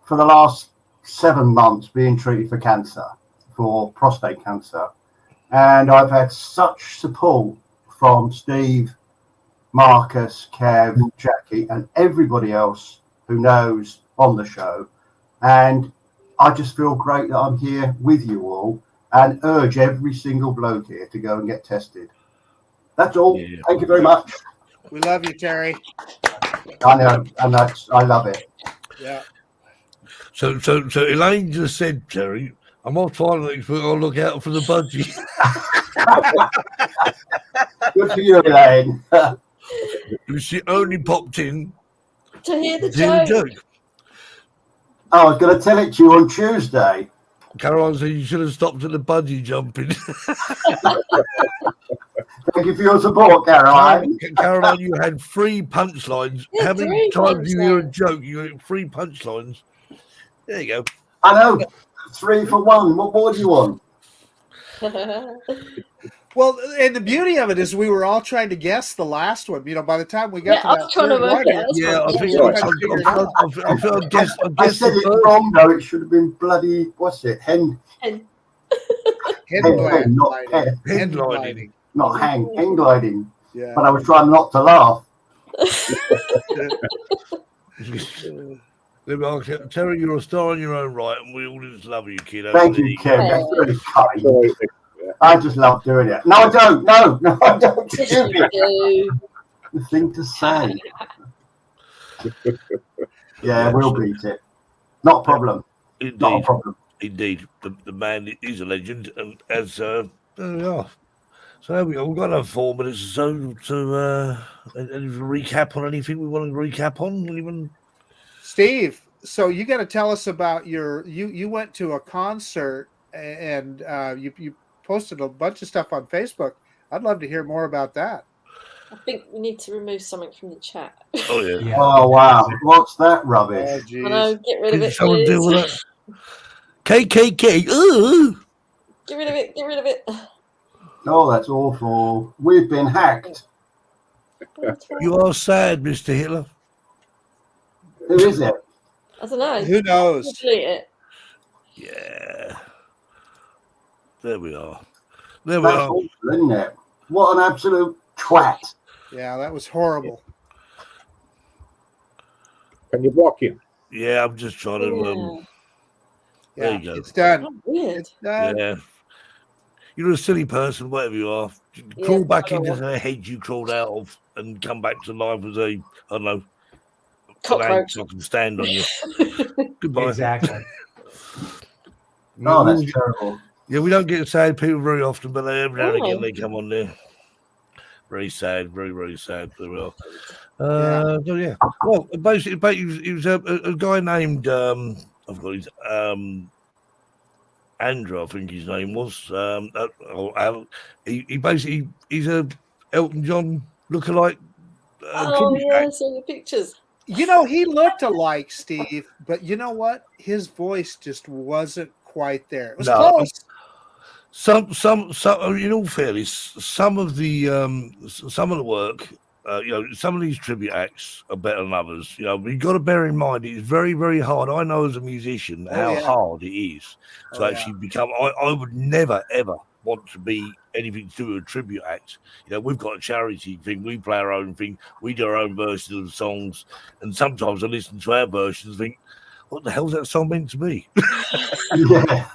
Speaker 4: for the last 7 months being treated for cancer, for prostate cancer, and I've had such support from Steve, Marcus, Kev, Jackie, and everybody else who knows on the show, and I just feel great that I'm here with you all and urge every single bloke here to go and get tested. That's all. Yeah. Thank you very much.
Speaker 3: We love you, Terry.
Speaker 4: I know, and I love it.
Speaker 3: Yeah.
Speaker 2: So Elaine just said, Terry, I'm off Twilight, but I'll look out for the budgie.
Speaker 4: Good for you, Elaine.
Speaker 2: She only popped in
Speaker 5: to hear the joke.
Speaker 4: I was going to tell it to you on Tuesday.
Speaker 2: Caroline said you should have stopped at the bungee jumping.
Speaker 4: Thank you for your support, Caroline.
Speaker 2: Caroline, you had 3 punchlines.
Speaker 5: Yeah,
Speaker 2: how many times do you hear a joke? You had 3 punchlines. There you go.
Speaker 4: I know. 3 for 1. What more do you want?
Speaker 3: Well, and the beauty of it is we were all trying to guess the last one. You know, by the time we got to that third one,
Speaker 4: I said it wrong, though. It should have been bloody, what's it? Hen gliding. Not hang. Hen gliding. Yeah. But I was trying not to laugh.
Speaker 2: Terry, you're a star in your own right, and we all just love you, kiddo.
Speaker 4: Thank you, Kev. That's really kind. I just love doing it. No, I don't. No, I don't. The thing to say. Yeah, we'll beat it. Not a problem.
Speaker 2: Indeed.
Speaker 4: Not a problem.
Speaker 2: Indeed. The man is a legend, and as there we are. So there we go. We've got another 4 minutes or so to recap on anything we want to recap on. Even
Speaker 3: Steve, so you got to tell us about you went to a concert and you posted a bunch of stuff on Facebook. I'd love to hear more about that.
Speaker 5: I think we need to remove something from the chat.
Speaker 2: Oh yeah.
Speaker 4: Oh wow. What's that rubbish?
Speaker 3: Oh, geez.
Speaker 5: I know, get rid of it.
Speaker 2: Someone deal with it. KKK. Ooh.
Speaker 5: Get rid of it. Get rid of it.
Speaker 4: Oh, that's awful. We've been hacked.
Speaker 2: You are sad, Mr. Hitler.
Speaker 4: Who is it?
Speaker 5: I don't know.
Speaker 3: Who knows?
Speaker 5: Delete it.
Speaker 2: Yeah. There we are. There we
Speaker 4: That's
Speaker 2: are.
Speaker 4: awful, isn't it? What an absolute twat.
Speaker 3: Yeah, that was horrible.
Speaker 6: Can you block him?
Speaker 2: Yeah, I'm just trying to. There you go.
Speaker 3: It's done.
Speaker 5: Oh, weird.
Speaker 3: It's done.
Speaker 2: Yeah. You're a silly person, whatever you are. Crawl back into the head you crawled out of and come back to life as a, I don't know,
Speaker 5: cockroach.
Speaker 2: So I can stand on you. Goodbye.
Speaker 8: Exactly.
Speaker 4: Oh, that's terrible.
Speaker 2: Yeah, we don't get sad people very often, but every now and again they come on there. Very sad, very, very sad. Very well. So yeah. Well, basically, he was a guy named I've got his Andrew, I think his name was. He basically he's a Elton John lookalike.
Speaker 5: Yeah, I saw the pictures.
Speaker 3: You know, he looked alike Steve, but you know what? His voice just wasn't quite there. It was close.
Speaker 2: Some. In all fairness, some of the work, some of these tribute acts are better than others. You know, but you've got to bear in mind it's very, very hard. I know as a musician how hard it is to actually become. I would never ever want to be anything to do with a tribute act. You know, we've got a charity thing. We play our own thing. We do our own versions of the songs, and sometimes I listen to our versions and think, what the hell's that song meant to be?
Speaker 4: Yeah.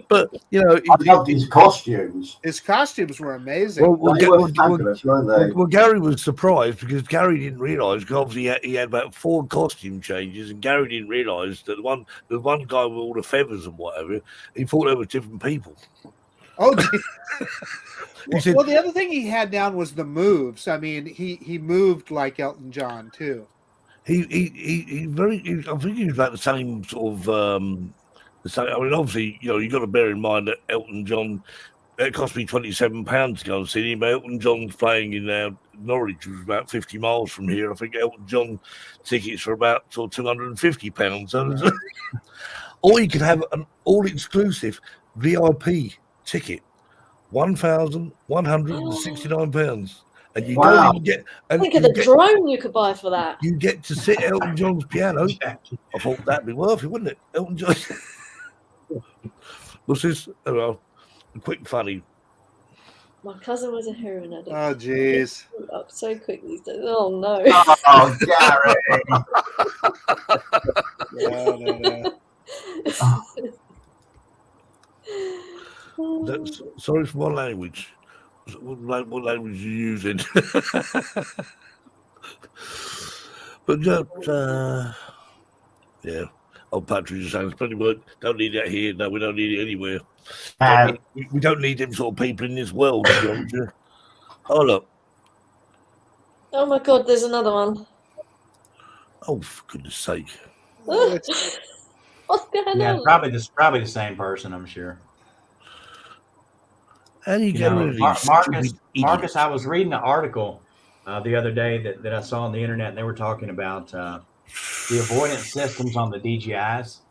Speaker 2: But you know,
Speaker 4: I loved his costumes.
Speaker 3: His costumes were amazing.
Speaker 4: They were fabulous, weren't they?
Speaker 2: Well, Gary was surprised because Gary didn't realise, because obviously he had about 4 costume changes, and Gary didn't realise that the one guy with all the feathers and whatever, he thought they were different people.
Speaker 3: Oh,
Speaker 2: He said,
Speaker 3: well, the other thing he had down was the moves. I mean, he moved like Elton John too.
Speaker 2: I think he was about the same sort of the same. I mean, obviously, you know, you got to bear in mind that Elton John. It cost me £27 to go and see him. Elton John's playing in Norwich, which was about 50 miles from here. I think Elton John tickets are about sort of £250. So, or you could have an all-exclusive VIP ticket, £1,169, and you don't even get. And
Speaker 5: Think of the drone you could buy for that.
Speaker 2: You get to sit at Elton John's piano. I thought that'd be worth it, wouldn't it? Elton John. What's this? A quick funny.
Speaker 5: My cousin was a heroin addict.
Speaker 3: Oh, jeez.
Speaker 5: Up so quickly. Oh no.
Speaker 4: Oh, Gary.
Speaker 3: No.
Speaker 2: That's, sorry for my language. What language are you using? But yeah. Oh, Patrick is saying plenty of work. Don't need that here. No, we don't need it anywhere. We don't need them sort of people in this world. Don't you? Oh, look.
Speaker 5: Oh my God, there's another one.
Speaker 2: Oh, for goodness sake.
Speaker 5: What's going
Speaker 8: Yeah,
Speaker 5: on?
Speaker 8: probably the same person, I'm sure.
Speaker 2: How do you get rid of these
Speaker 8: Marcus,
Speaker 2: idiots?
Speaker 8: I was reading an article the other day that I saw on the internet, and they were talking about the avoidance systems on the DJIs.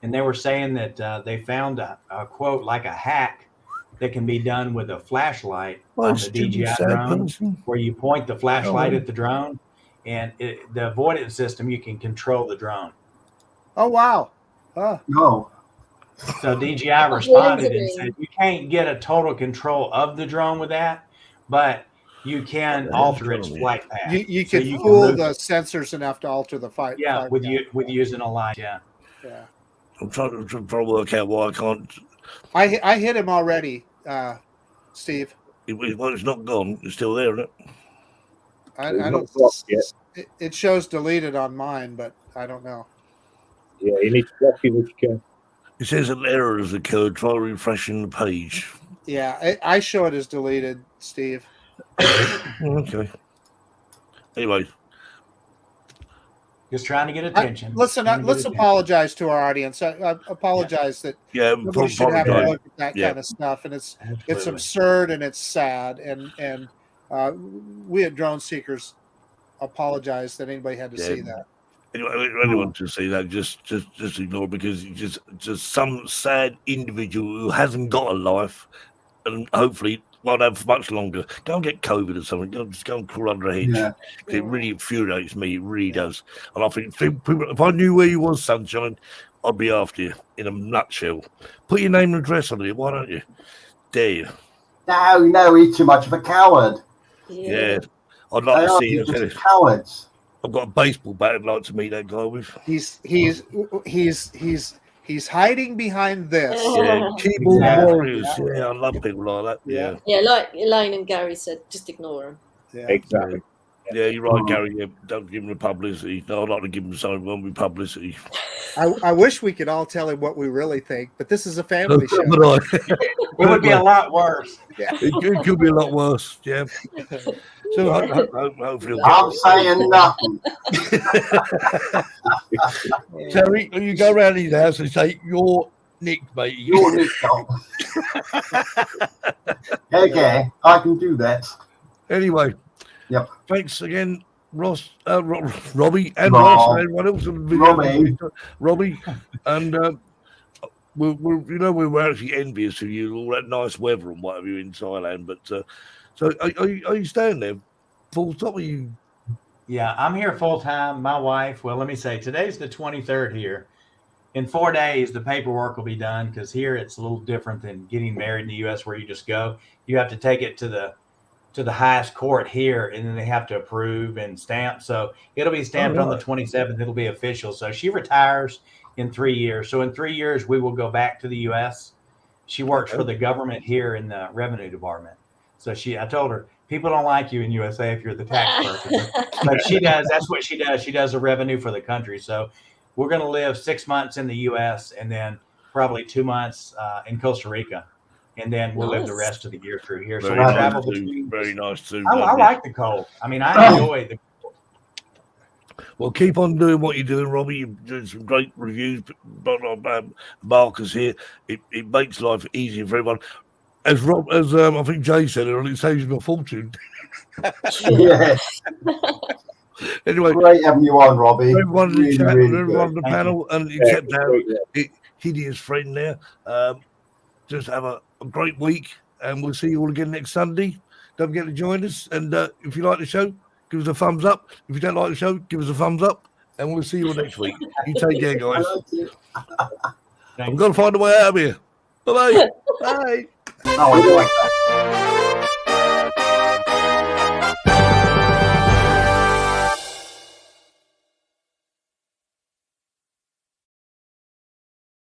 Speaker 8: And they were saying that they found a quote, like a hack that can be done with a flashlight on the DJI drone, where you point the flashlight at the drone, and the avoidance system, you can control the drone.
Speaker 3: Oh, wow.
Speaker 4: No.
Speaker 8: So DJI responded and said, you can't get a total control of the drone with that, but you can alter its flight path.
Speaker 3: You can fool the sensors enough to alter the flight.
Speaker 8: Yeah, with using a light. Yeah.
Speaker 2: I'm trying to work out why I can't.
Speaker 3: I hit him already, Steve.
Speaker 2: It's not gone. It's still there, isn't it?
Speaker 3: I don't. It shows deleted on mine, but I don't know.
Speaker 6: Yeah, you need to block it if you can.
Speaker 2: It says an error has occurred. Try refreshing the page.
Speaker 3: Yeah, I show it as deleted, Steve.
Speaker 2: Okay. Anyway.
Speaker 8: Just trying to get attention.
Speaker 3: Let's apologize to our audience. I apologize that nobody should have to look at that kind of stuff, and it's absurd and it's sad, and we at Drone Seekers apologize that anybody had to see that.
Speaker 2: Anyway, anyone to see that, just ignore it, because it's just some sad individual who hasn't got a life, and hopefully won't have for much longer. Go and get COVID or something. Just go and crawl under a hedge. Yeah. It really infuriates me. It really does. And I think if I knew where you was, Sunshine, I'd be after you in a nutshell. Put your name and address on it. Why don't you? Dare you?
Speaker 4: No, he's too much of a coward.
Speaker 2: Yeah. I'd like to see you.
Speaker 4: Cowards.
Speaker 2: I've got a baseball bat I'd like to meet that guy with.
Speaker 3: He's hiding behind this.
Speaker 2: Yeah, keyboard warriors. Yeah, I love people like that. Yeah.
Speaker 5: Yeah, like Elaine and Gary said, just ignore them.
Speaker 3: Yeah.
Speaker 6: Exactly.
Speaker 2: Yeah, you're right, Gary. Yeah, don't give him the publicity. No, I'd like to give him something, won't be publicity.
Speaker 3: I wish we could all tell him what we really think, but this is a family show.
Speaker 8: It would be a lot worse.
Speaker 3: Yeah.
Speaker 2: It could be a lot worse. Yeah. So hopefully,
Speaker 4: I'm saying nothing.
Speaker 2: Terry, when you go around his house and say, "You're Nick, mate.
Speaker 4: You're Nick." Okay, I can do that.
Speaker 2: Anyway.
Speaker 4: Yep.
Speaker 2: Thanks again, Ross, Robbie, and Ross, and everyone else. Robbie, and we're actually envious of you, all that nice weather and whatever in Thailand. But so are you staying there full stop? Are you?
Speaker 8: Yeah, I'm here full time. My wife. Well, let me say today's the 23rd here. In 4 days, the paperwork will be done, because here it's a little different than getting married in the U.S. where you just go. You have to take it to the to the highest court here, and then they have to approve and stamp. So it'll be stamped on the 27th. It'll be official. So she retires in 3 years. So in 3 years, we will go back to the U.S. She works for the government here in the revenue department. So I told her, people don't like you in USA if you're the tax person. But she does. That's what she does. She does the revenue for the country. So we're going to live 6 months in the U.S. and then probably 2 months in Costa Rica. And then we'll live the rest of the year through here. So we travel between.
Speaker 2: Very nice too.
Speaker 8: I like the cold. I mean, I enjoy the cold.
Speaker 2: Well, keep on doing what you're doing, Robbie. You're doing some great reviews. Marcus here. It makes life easier for everyone. As I think Jay said, it saves me a fortune.
Speaker 4: Yes.
Speaker 2: Anyway,
Speaker 4: great having you on, Robbie.
Speaker 2: Everyone in the chat, everyone on the
Speaker 8: Thank
Speaker 2: panel, and except our hideous friend there. Just have a great week, and we'll see you all again next Sunday. Don't forget to join us, and if you like the show, give us a thumbs up. If you don't like the show, give us a thumbs up, and we'll see you all next week. You take care, guys. I'm going to find a way out of here. Bye-bye. Bye.
Speaker 4: Oh, I like that.